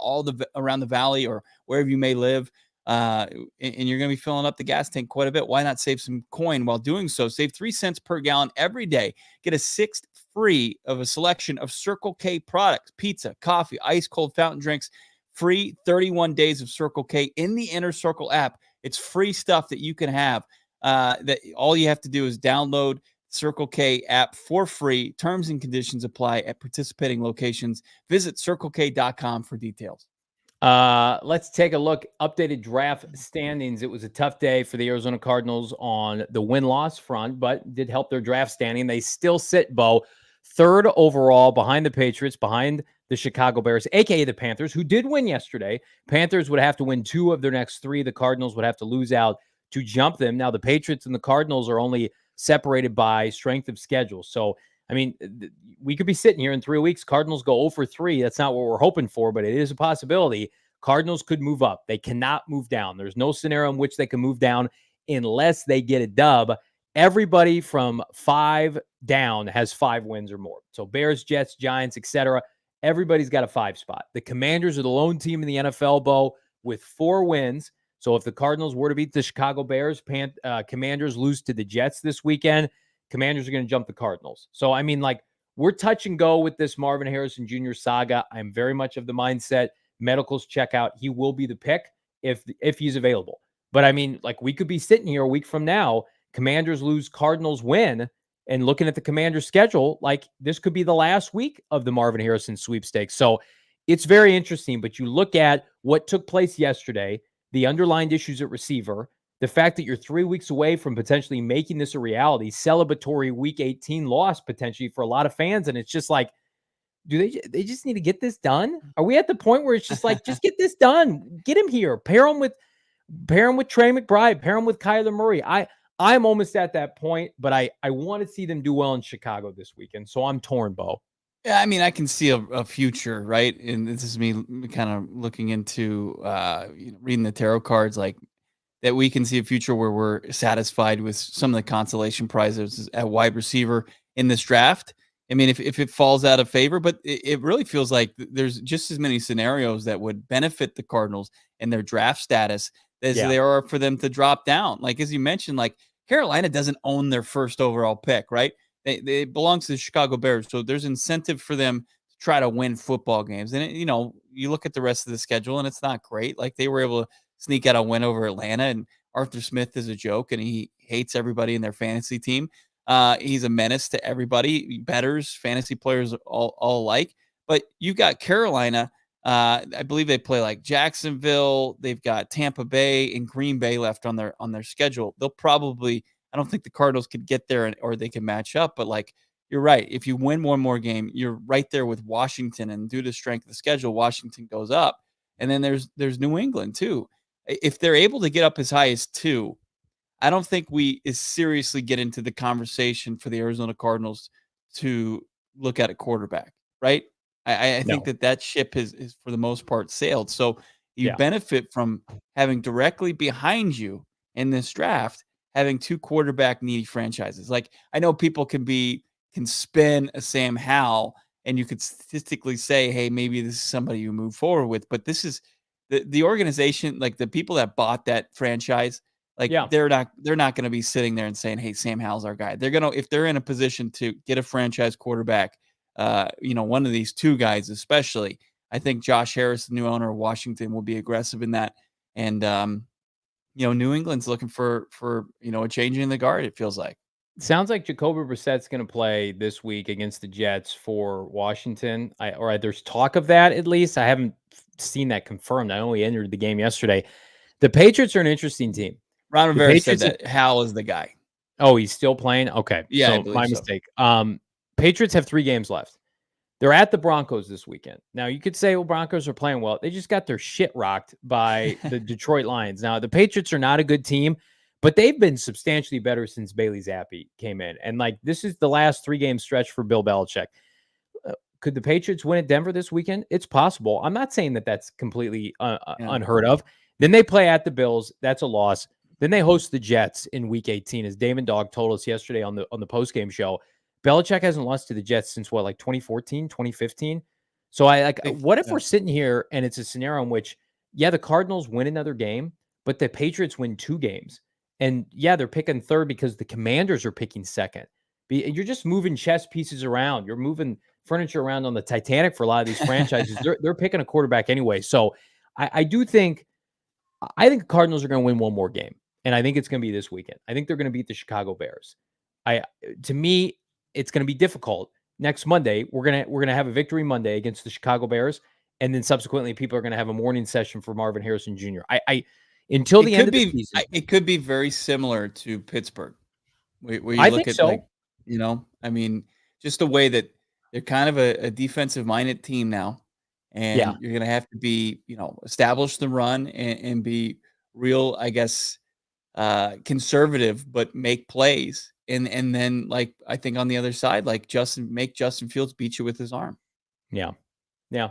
around the valley or wherever you may live. And you're going to be filling up the gas tank quite a bit. Why not save some coin while doing so? Save 3 cents per gallon every day. Get a 6th free of a selection of Circle K products, pizza, coffee, ice cold fountain drinks, free 31 days of Circle K in the Inner Circle app. It's free stuff that you can have. That all you have to do is download Circle K app for free. Terms and conditions apply at participating locations. Visit circlek.com for details. Let's take a look. Updated draft standings. It was a tough day for the Arizona Cardinals on the win-loss front, but did help their draft standing. They still sit, Bo, third overall behind the Patriots, behind the Chicago Bears, aka the Panthers, who did win yesterday. Panthers would have to win 2 of their next 3. The Cardinals would have to lose out to jump them. Now, the Patriots and the Cardinals are only separated by strength of schedule. So, I mean, we could be sitting here in 3 weeks. Cardinals go 0 for 3. That's not what we're hoping for, but it is a possibility. Cardinals could move up. They cannot move down. There's no scenario in which they can move down unless they get a dub. Everybody from 5 down has 5 wins or more. So Bears, Jets, Giants, etc. Everybody's got a 5 spot. The Commanders are the lone team in the NFL, Bo, with 4 wins. So if the Cardinals were to beat the Chicago Bears, Commanders lose to the Jets this weekend, Commanders are going to jump the Cardinals. So, I mean, like, we're touch and go with this Marvin Harrison Jr. saga. I'm very much of the mindset medicals check out. He will be the pick if he's available. But, I mean, like, we could be sitting here a week from now, Commanders lose, Cardinals win, and looking at the Commanders' schedule, like, this could be the last week of the Marvin Harrison sweepstakes. So it's very interesting. But you look at what took place yesterday, the underlying issues at receiver, the fact that you're 3 weeks away from potentially making this a reality, celebratory week 18 loss potentially for a lot of fans. And it's just like, do they just need to get this done? Are we at the point where it's just like, just get this done, get him here, pair him with Trey McBride, pair him with Kyler Murray. I'm almost at that point, but I want to see them do well in Chicago this weekend. So I'm torn, Bo. Yeah, I mean, I can see a future, right? And this is me kind of looking into reading the tarot cards, like that we can see a future where we're satisfied with some of the consolation prizes at wide receiver in this draft. I mean, if it falls out of favor, but it really feels like there's just as many scenarios that would benefit the Cardinals and their draft status as there are for them to drop down. Like, as you mentioned, like Carolina doesn't own their first overall pick, right? They belong to the Chicago Bears. So there's incentive for them to try to win football games. And, you look at the rest of the schedule and it's not great. Like, they were able to sneak out a win over Atlanta, and Arthur Smith is a joke and he hates everybody in their fantasy team. He's a menace to everybody, bettors, fantasy players, all alike. But you've got Carolina. I believe they play like Jacksonville. They've got Tampa Bay and Green Bay left on their schedule. They'll probably, I don't think the Cardinals could get there or they can match up. But like, you're right. If you win one more game, you're right there with Washington. And due to strength of the schedule, Washington goes up. And then there's New England too. If they're able to get up as high as 2, I don't think we seriously get into the conversation for the Arizona Cardinals to look at a quarterback, right? I think that ship is for the most part sailed. So you benefit from having directly behind you in this draft, having 2 quarterback needy franchises. Like, I know people can spin a Sam Howell and you could statistically say, hey, maybe this is somebody you move forward with, but this is the organization, like the people that bought that franchise, like they're not going to be sitting there and saying, hey, Sam Howell's our guy. They're going to, if they're in a position to get a franchise quarterback, one of these 2 guys, especially, I think Josh Harris, the new owner of Washington, will be aggressive in that. And, New England's looking for a change in the guard, it feels like. Sounds like Jacoby Brissett's going to play this week against the Jets for Washington. There's talk of that, at least. I haven't seen that confirmed. I only entered the game yesterday. The Patriots are an interesting team. Ron Rivera said that Hal is the guy. Oh, he's still playing? Okay. Yeah, so my mistake. Patriots have 3 games left. They're at the Broncos this weekend. Now, you could say, well, Broncos are playing well. They just got their shit rocked by the Detroit Lions. Now, the Patriots are not a good team, but they've been substantially better since Bailey Zappi came in. And, like, this is the last 3-game stretch for Bill Belichick. Could the Patriots win at Denver this weekend? It's possible. I'm not saying that that's completely unheard of. Then they play at the Bills. That's a loss. Then they host the Jets in Week 18, as Damon Dog told us yesterday on the postgame show. Belichick hasn't lost to the Jets since 2014, 2015. So what if we're sitting here and it's a scenario in which, the Cardinals win another game, but the Patriots win 2 games. And they're picking third because the Commanders are picking second. You're just moving chess pieces around. You're moving furniture around on the Titanic for a lot of these franchises. They're picking a quarterback anyway. So I think the Cardinals are going to win one more game. And I think it's going to be this weekend. I think they're going to beat the Chicago Bears. To me, it's going to be difficult. Next Monday, we're going to have a victory Monday against the Chicago Bears. and then subsequently people are going to have a morning session for Marvin Harrison Jr. I until the end of the season. It could be very similar to Pittsburgh, where you I look think at, so. like, I mean, just the way that they're kind of a defensive-minded team now, Yeah. and you're gonna have to be, establish the run and be real, I guess, conservative, but make plays. And then, like, I think on the other side, like, make Justin Fields beat you with his arm. Yeah. Yeah.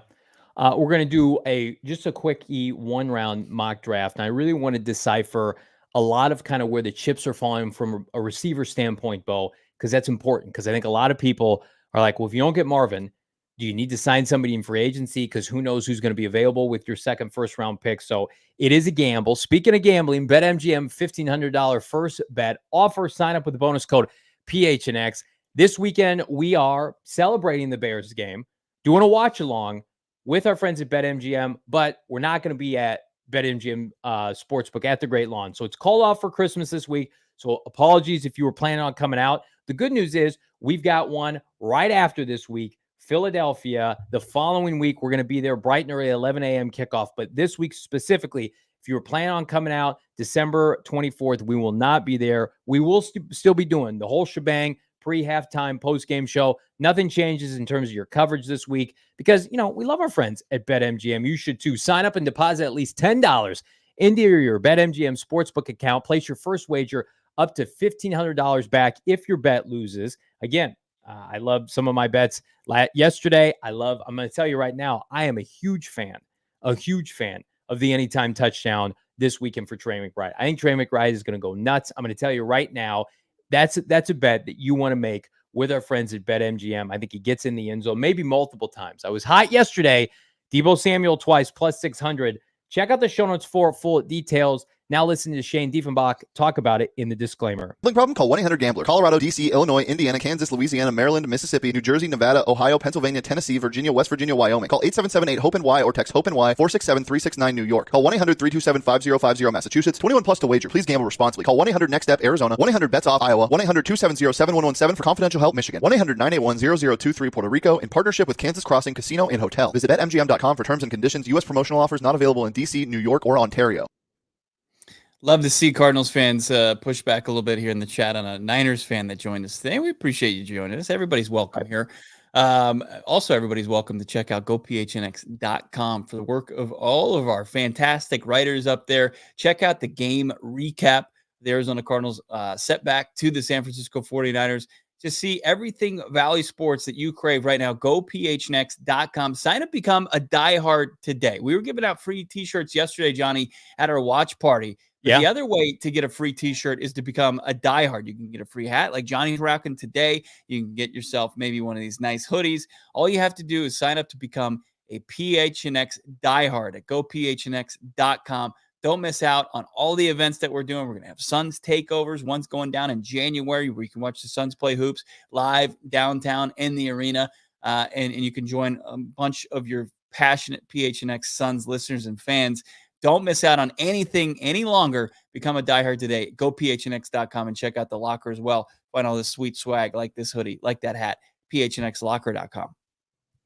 We're going to do just a quick one round mock draft. And I really want to decipher a lot of kind of where the chips are falling from a receiver standpoint, Bo, because that's important. Because I think a lot of people are like, well, if you don't get Marvin, do you need to sign somebody in free agency? Because who knows who's going to be available with your second, first round pick. So it is a gamble. Speaking of gambling, BetMGM $1,500 first bet offer. Sign up with the bonus code PHNX. This weekend, we are celebrating the Bears game, doing a watch along with our friends at BetMGM, but we're not going to be at BetMGM Sportsbook at the Great Lawn. So it's called off for Christmas this week. So apologies if you were planning on coming out. The good news is we've got one right after this week, Philadelphia. The following week, we're going to be there bright and early, 11 a.m. kickoff. But this week specifically, if you were planning on coming out December 24th, we will not be there. We will still be doing the whole shebang, pre-halftime, post-game show. Nothing changes in terms of your coverage this week because, we love our friends at BetMGM. You should too. Sign up and deposit at least $10 into your BetMGM Sportsbook account. Place your first wager up to $1,500 back if your bet loses. Again, I love some of my bets yesterday. I'm going to tell you right now, I am a huge fan of the anytime touchdown this weekend for Trey McBride. I think Trey McBride is going to go nuts. I'm going to tell you right now, that's a bet that you want to make with our friends at BetMGM. I think he gets in the end zone maybe multiple times. I was hot yesterday. Deebo Samuel twice, plus 600. Check out the show notes for full details. Now listen to Shane Diefenbach talk about it in the disclaimer. Gambling problem? Call 1-800-GAMBLER. Colorado, D.C., Illinois, Indiana, Kansas, Louisiana, Maryland, Mississippi, New Jersey, Nevada, Ohio, Pennsylvania, Tennessee, Virginia, West Virginia, Wyoming. Call 877-8-HOPE-NY or text HOPE-NY 467-369 New York. Call 1-800-327-5050 Massachusetts. 21 plus to wager. Please gamble responsibly. Call 1-800-NEXT-STEP Arizona. 1-800-BETS-OFF Iowa. 1-800-270-7117 for confidential help Michigan. 1-800-981-0023 Puerto Rico in partnership with Kansas Crossing Casino and Hotel. Visit BetMGM.com for terms and conditions. U.S. promotional offers not available in D.C., New York, or Ontario. Love to see Cardinals fans push back a little bit here in the chat on a Niners fan that joined us today. We appreciate you joining us. Everybody's welcome here. Also, everybody's welcome to check out gophnx.com for the work of all of our fantastic writers up there. Check out the game recap, the Arizona Cardinals setback to the San Francisco 49ers. To see everything Valley Sports that you crave right now, gophnx.com. Sign up, become a diehard today. We were giving out free t-shirts yesterday, Johnny, at our watch party. But the other way to get a free t-shirt is to become a diehard. You can get a free hat like Johnny's rocking today. You can get yourself maybe one of these nice hoodies. All you have to do is sign up to become a PHNX diehard at gophnx.com. Don't miss out on all the events that we're doing. We're going to have Suns takeovers. One's going down in January where you can watch the Suns play hoops live downtown in the arena. And you can join a bunch of your passionate PHNX Suns listeners and fans. Don't miss out on anything any longer. Become a diehard today. Go phnx.com and check out the locker as well. Find all this sweet swag like this hoodie, like that hat, phnxlocker.com.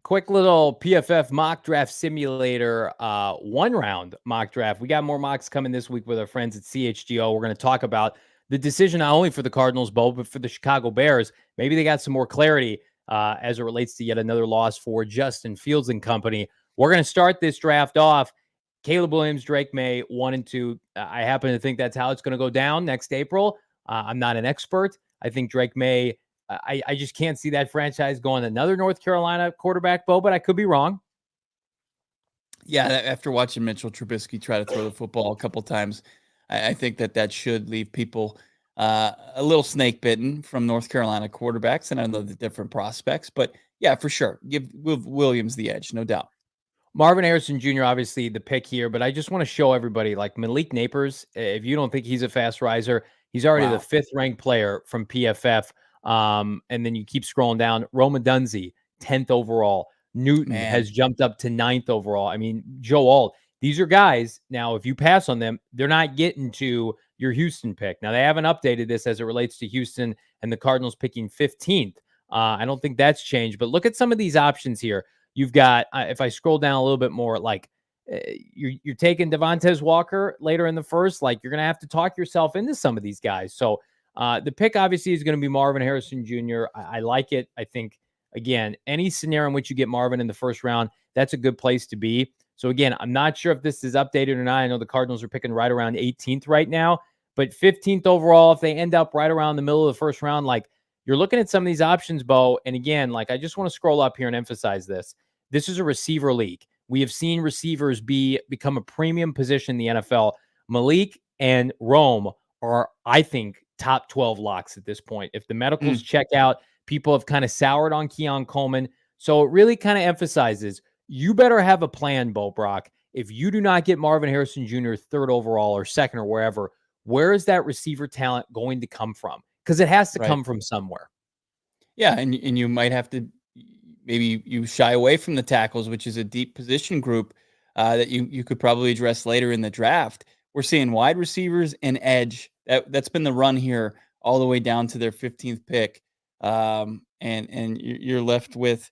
Quick little PFF mock draft simulator, one round mock draft. We got more mocks coming this week with our friends at CHGO. We're going to talk about the decision not only for the Cardinals Bowl, but for the Chicago Bears. Maybe they got some more clarity as it relates to yet another loss for Justin Fields and company. We're going to start this draft off. Caleb Williams, Drake May, 1 and 2. I happen to think that's how it's going to go down next April. I'm not an expert. I think Drake May, I just can't see that franchise going another North Carolina quarterback, Bo, but I could be wrong. Yeah, after watching Mitchell Trubisky try to throw the football a couple times, I think that should leave people a little snake bitten from North Carolina quarterbacks. And I know the different prospects, but yeah, for sure. Give Williams the edge, no doubt. Marvin Harrison Jr., obviously the pick here, but I just want to show everybody, like Malik Neighbors, if you don't think he's a fast riser, he's already the 5th ranked player from PFF. And then you keep scrolling down. Roma Dunzi, 10th overall. Newton has jumped up to 9th overall. I mean, Joe Alt. These are guys, now, if you pass on them, they're not getting to your Houston pick. Now, they haven't updated this as it relates to Houston and the Cardinals picking 15th. I don't think that's changed, but look at some of these options here. You've got, if I scroll down a little bit more, like you're taking Devontae Walker later in the first, like you're going to have to talk yourself into some of these guys. So the pick obviously is going to be Marvin Harrison Jr. I like it. I think, again, any scenario in which you get Marvin in the first round, that's a good place to be. So again, I'm not sure if this is updated or not. I know the Cardinals are picking right around 18th right now, but 15th overall, if they end up right around the middle of the first round, like you're looking at some of these options, Bo. And again, like I just want to scroll up here and emphasize this. This is a receiver league. We have seen receivers become a premium position in the NFL. Malik and Rome are, I think, top 12 locks at this point. If the medicals check out, people have kind of soured on Keon Coleman. So it really kind of emphasizes you better have a plan, Bo Brock. If you do not get Marvin Harrison Jr. third overall or second or wherever, where is that receiver talent going to come from? Because it has to come from somewhere. Yeah, and you might have to, maybe you shy away from the tackles, which is a deep position group that you could probably address later in the draft. We're seeing wide receivers and edge. That's been the run here all the way down to their 15th pick. And you're left with,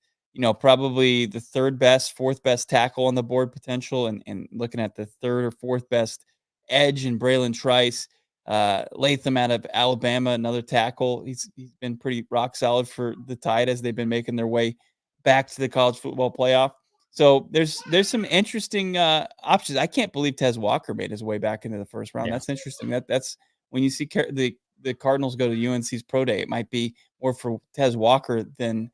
probably the third best, fourth best tackle on the board potential, and looking at the third or fourth best edge and Braylon Trice. Latham out of Alabama, another tackle. He's been pretty rock solid for the Tide as they've been making their way back to the college football playoff. So there's some interesting options. I can't believe Tez Walker made his way back into the first round. Yeah. That's interesting. That's when you see the Cardinals go to UNC's pro day, it might be more for Tez Walker than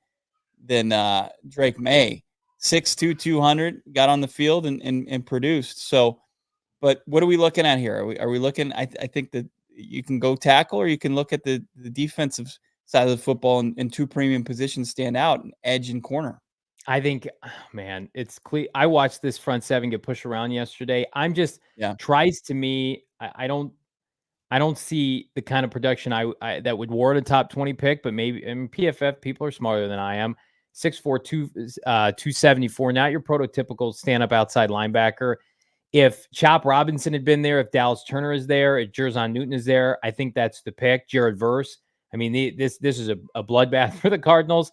Drake May. 6'2", 200, got on the field and produced. So, but what are we looking at here? Are we looking? I think that you can go tackle, or you can look at the defensive side of the football, and two premium positions stand out: edge and corner. I think, man, it's clear. I watched this front seven get pushed around yesterday. I'm just Trice to me. I don't see the kind of production I that would warrant a top 20 pick, but maybe in PFF, people are smarter than I am. 6'4", 274, not your prototypical stand-up outside linebacker. If Chop Robinson had been there, if Dallas Turner is there, if Jerzon Newton is there, I think that's the pick. Jared Verse. I mean, this is a bloodbath for the Cardinals.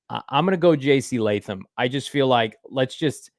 I'm going to go JC Latham. I just feel like let's just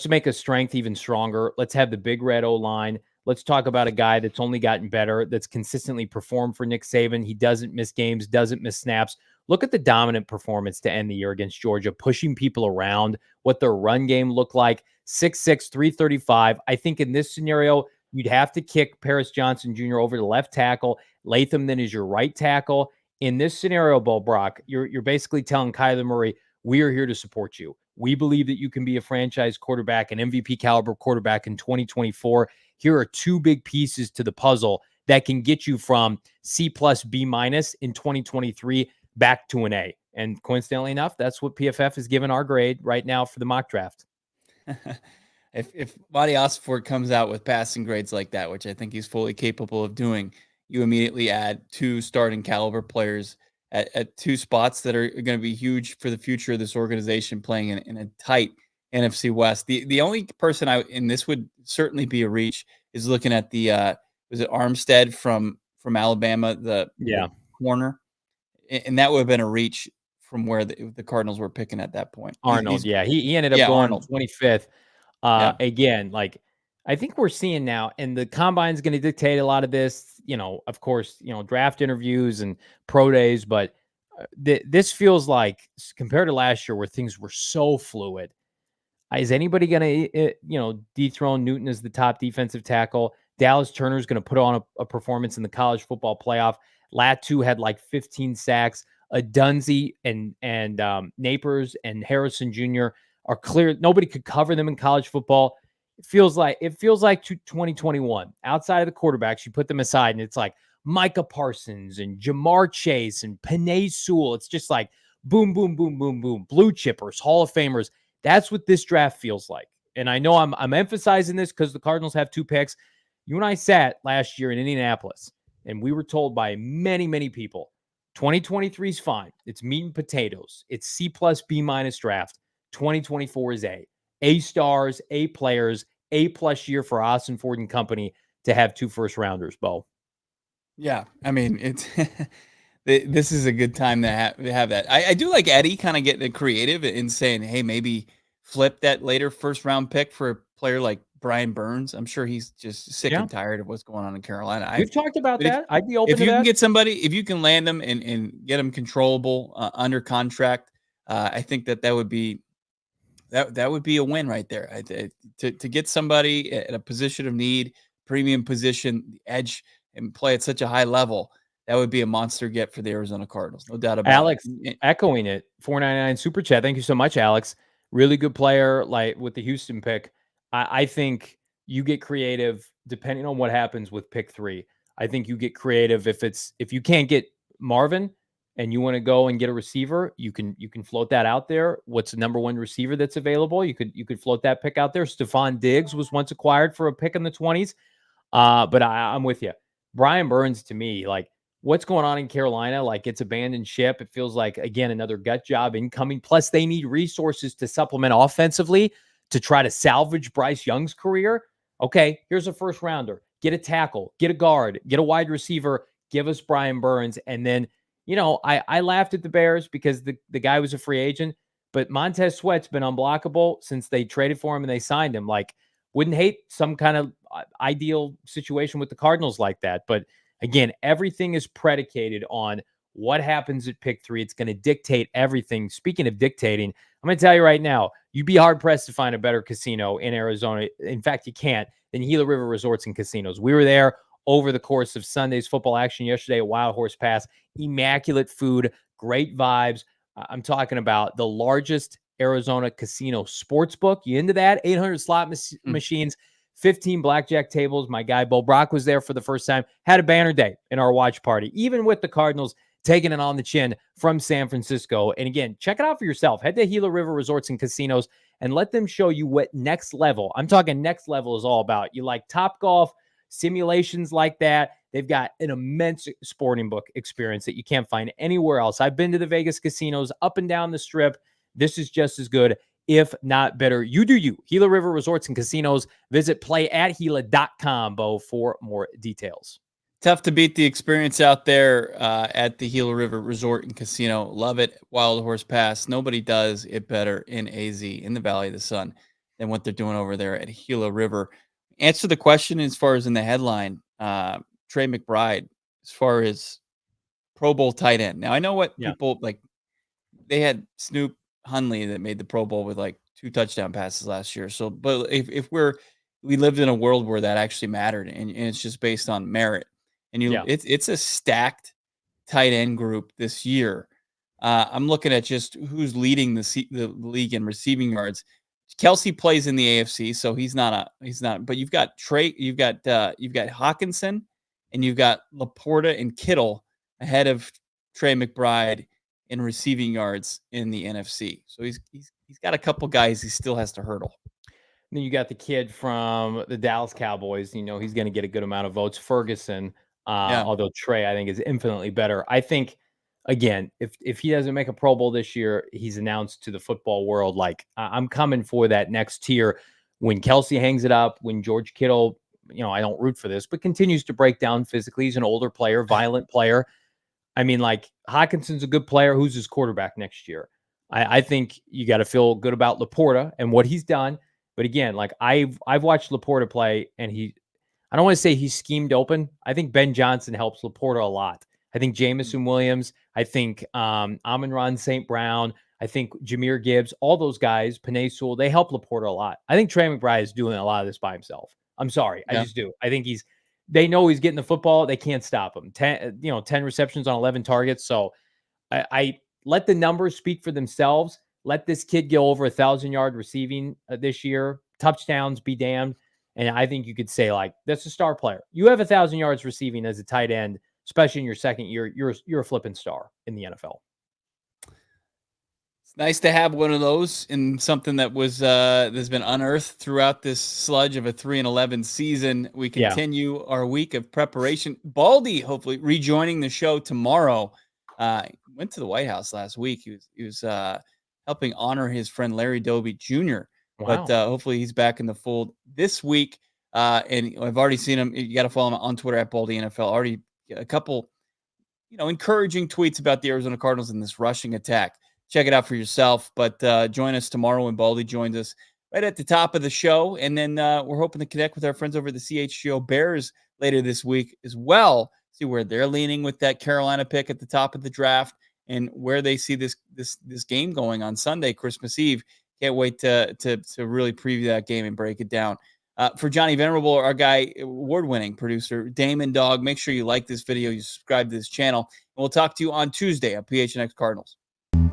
make a strength even stronger. Let's have the big red O-line. Let's talk about a guy that's only gotten better, that's consistently performed for Nick Saban. He doesn't miss games, doesn't miss snaps. Look at the dominant performance to end the year against Georgia, pushing people around, what their run game looked like. 6'6", 335. I think in this scenario, you'd have to kick Paris Johnson Jr. over to left tackle. Latham then is your right tackle. In this scenario, Bo Brock, you're basically telling Kyler Murray, we are here to support you. We believe that you can be a franchise quarterback, an MVP caliber quarterback in 2024. Here are two big pieces to the puzzle that can get you from C+, B- in 2023 back to an A. And coincidentally enough, that's what PFF is giving our grade right now for the mock draft. If Madi Osford comes out with passing grades like that, which I think he's fully capable of doing, you immediately add two starting caliber players at two spots that are going to be huge for the future of this organization, playing in a tight NFC West. The only person and this would certainly be a reach, is looking at the was it Armstead from Alabama, the corner, and that would have been a reach from where the Cardinals were picking at that point. Arnold, he ended up going Arnold. 25th. Again, like I think we're seeing now, and the combine's going to dictate a lot of this, of course, draft interviews and pro days, but this feels like, compared to last year where things were so fluid, is anybody going to, dethrone Newton as the top defensive tackle? Dallas Turner's going to put on a performance in the college football playoff. Latu had like 15 sacks. Dunzy and Napers and Harrison Jr. are clear. Nobody could cover them in college football. It feels like 2021. Outside of the quarterbacks, you put them aside, and it's like Micah Parsons and Jamar Chase and Penei Sewell. It's just like boom, boom, boom, boom, boom. Blue chippers, Hall of Famers. That's what this draft feels like. And I know I'm emphasizing this because the Cardinals have two picks. You and I sat last year in Indianapolis, and we were told by many, many people, 2023 is fine. It's meat and potatoes. It's C+, B- draft. 2024 is A stars, A players, A+ year for Austin Ford and company to have two first rounders, Bo. Yeah. I mean, it's This is a good time to have that. I do like Eddie kind of getting creative and saying, hey, maybe flip that later first round pick for a player like Brian Burns. I'm sure he's just sick Yeah. and tired of what's going on in Carolina. We've talked about But that. I'd be if open to you can that. get somebody, if you can land them and get them controllable under contract, I think that would be that would be a win right there. To get somebody at a position of need, premium position, the edge, and play at such a high level, that would be a monster get for the Arizona Cardinals, no doubt about it. Alex echoing it, 499 super chat. Thank you so much, Alex. Really good player, like with the Houston pick. I think you get creative depending on what happens with pick 3. I think you get creative if you can't get Marvin and you want to go and get a receiver, you can float that out there. What's the number 1 receiver that's available? You could float that pick out there. Stephon Diggs was once acquired for a pick in the 20s. But I'm with you. Brian Burns, to me, like what's going on in Carolina, like it's abandoned ship. It feels like, again, another gut job incoming. Plus, they need resources to supplement offensively to try to salvage Bryce Young's career. Okay, here's a first rounder. Get a tackle, get a guard, get a wide receiver, give us Brian Burns. And then, I laughed at the Bears because the guy was a free agent, but Montez Sweat's been unblockable since they traded for him and they signed him. Like, wouldn't hate some kind of ideal situation with the Cardinals like that. But again, everything is predicated on what happens at pick 3. It's going to dictate everything. Speaking of dictating, I'm going to tell you right now, you'd be hard pressed to find a better casino in Arizona. In fact, you can't, than Gila River Resorts and Casinos. We were there over the course of Sunday's football action yesterday at Wild Horse Pass. Immaculate food, great vibes. I'm talking about the largest Arizona casino sportsbook. You into that? 800 slot machines, 15 blackjack tables. My guy Bo Brack was there for the first time. Had a banner day in our watch party, even with the Cardinals taking it on the chin from San Francisco. And again, check it out for yourself. Head to Gila River Resorts and Casinos and let them show you what next level, I'm talking next level, is all about. You like Top Golf, simulations like that. They've got an immense sporting book experience that you can't find anywhere else. I've been to the Vegas casinos up and down the strip. This is just as good, if not better. You do you. Gila River Resorts and Casinos. Visit playathila.com, Bo, for more details. Tough to beat the experience out there at the Gila River Resort and Casino. Love it. Wild Horse Pass. Nobody does it better in AZ, in the Valley of the Sun, than what they're doing over there at Gila River. Answer the question as far as in the headline, Trey McBride, as far as Pro Bowl tight end. Now, I know what people like. They had Snoop Hunley that made the Pro Bowl with like 2 touchdown passes last year. So, but if we lived in a world where that actually mattered and it's just based on merit, and it's a stacked tight end group this year. I'm looking at just who's leading the league in receiving yards. Kelsey plays in the AFC, so he's not. But you've got Trey, you've got Hawkinson, and you've got Laporta and Kittle ahead of Trey McBride in receiving yards in the NFC. So he's got a couple guys he still has to hurdle. And then you got the kid from the Dallas Cowboys. He's going to get a good amount of votes. Ferguson, although Trey, I think, is infinitely better. I think, again, if he doesn't make a Pro Bowl this year, he's announced to the football world, like, I'm coming for that next tier. When Kelsey hangs it up, when George Kittle, I don't root for this, but continues to break down physically. He's an older player, violent player. I mean, like, Hawkinson's a good player. Who's his quarterback next year? I think you got to feel good about Laporta and what he's done. But again, like, I've watched Laporta play, and I don't want to say he's schemed open. I think Ben Johnson helps Laporta a lot. I think Jamison Williams, I think Amon-Ra St. Brown, I think Jahmyr Gibbs, all those guys, Penei Sewell, they help Laporta a lot. I think Trey McBride is doing a lot of this by himself. I'm sorry. I just do. I think they know he's getting the football. They can't stop him. 10 receptions on 11 targets. So I let the numbers speak for themselves. Let this kid go over 1,000-yard receiving this year. Touchdowns be damned. And I think you could say, like, that's a star player. You have 1,000 yards receiving as a tight end, especially in your second year. You're a flipping star in the NFL. It's nice to have one of those in something that was that's been unearthed throughout this sludge of a 3-11 season. We continue our week of preparation. Baldy, hopefully rejoining the show tomorrow. Went to the White House last week. He was helping honor his friend Larry Doby Jr. Wow. But hopefully he's back in the fold this week. And I've already seen him. You got to follow him on Twitter at Baldy NFL. Already a couple encouraging tweets about the Arizona Cardinals and this rushing attack. Check it out for yourself. But join us tomorrow when Baldy joins us right at the top of the show. And then we're hoping to connect with our friends over at the CHGO Bears later this week as well. See where they're leaning with that Carolina pick at the top of the draft and where they see this game going on Sunday, Christmas Eve. Can't wait to really preview that game and break it down. For Johnny Venerable, our guy, award-winning producer, Damon Dog, make sure you like this video, you subscribe to this channel, and we'll talk to you on Tuesday on PHNX Cardinals.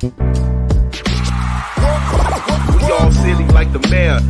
We all silly like the mayor.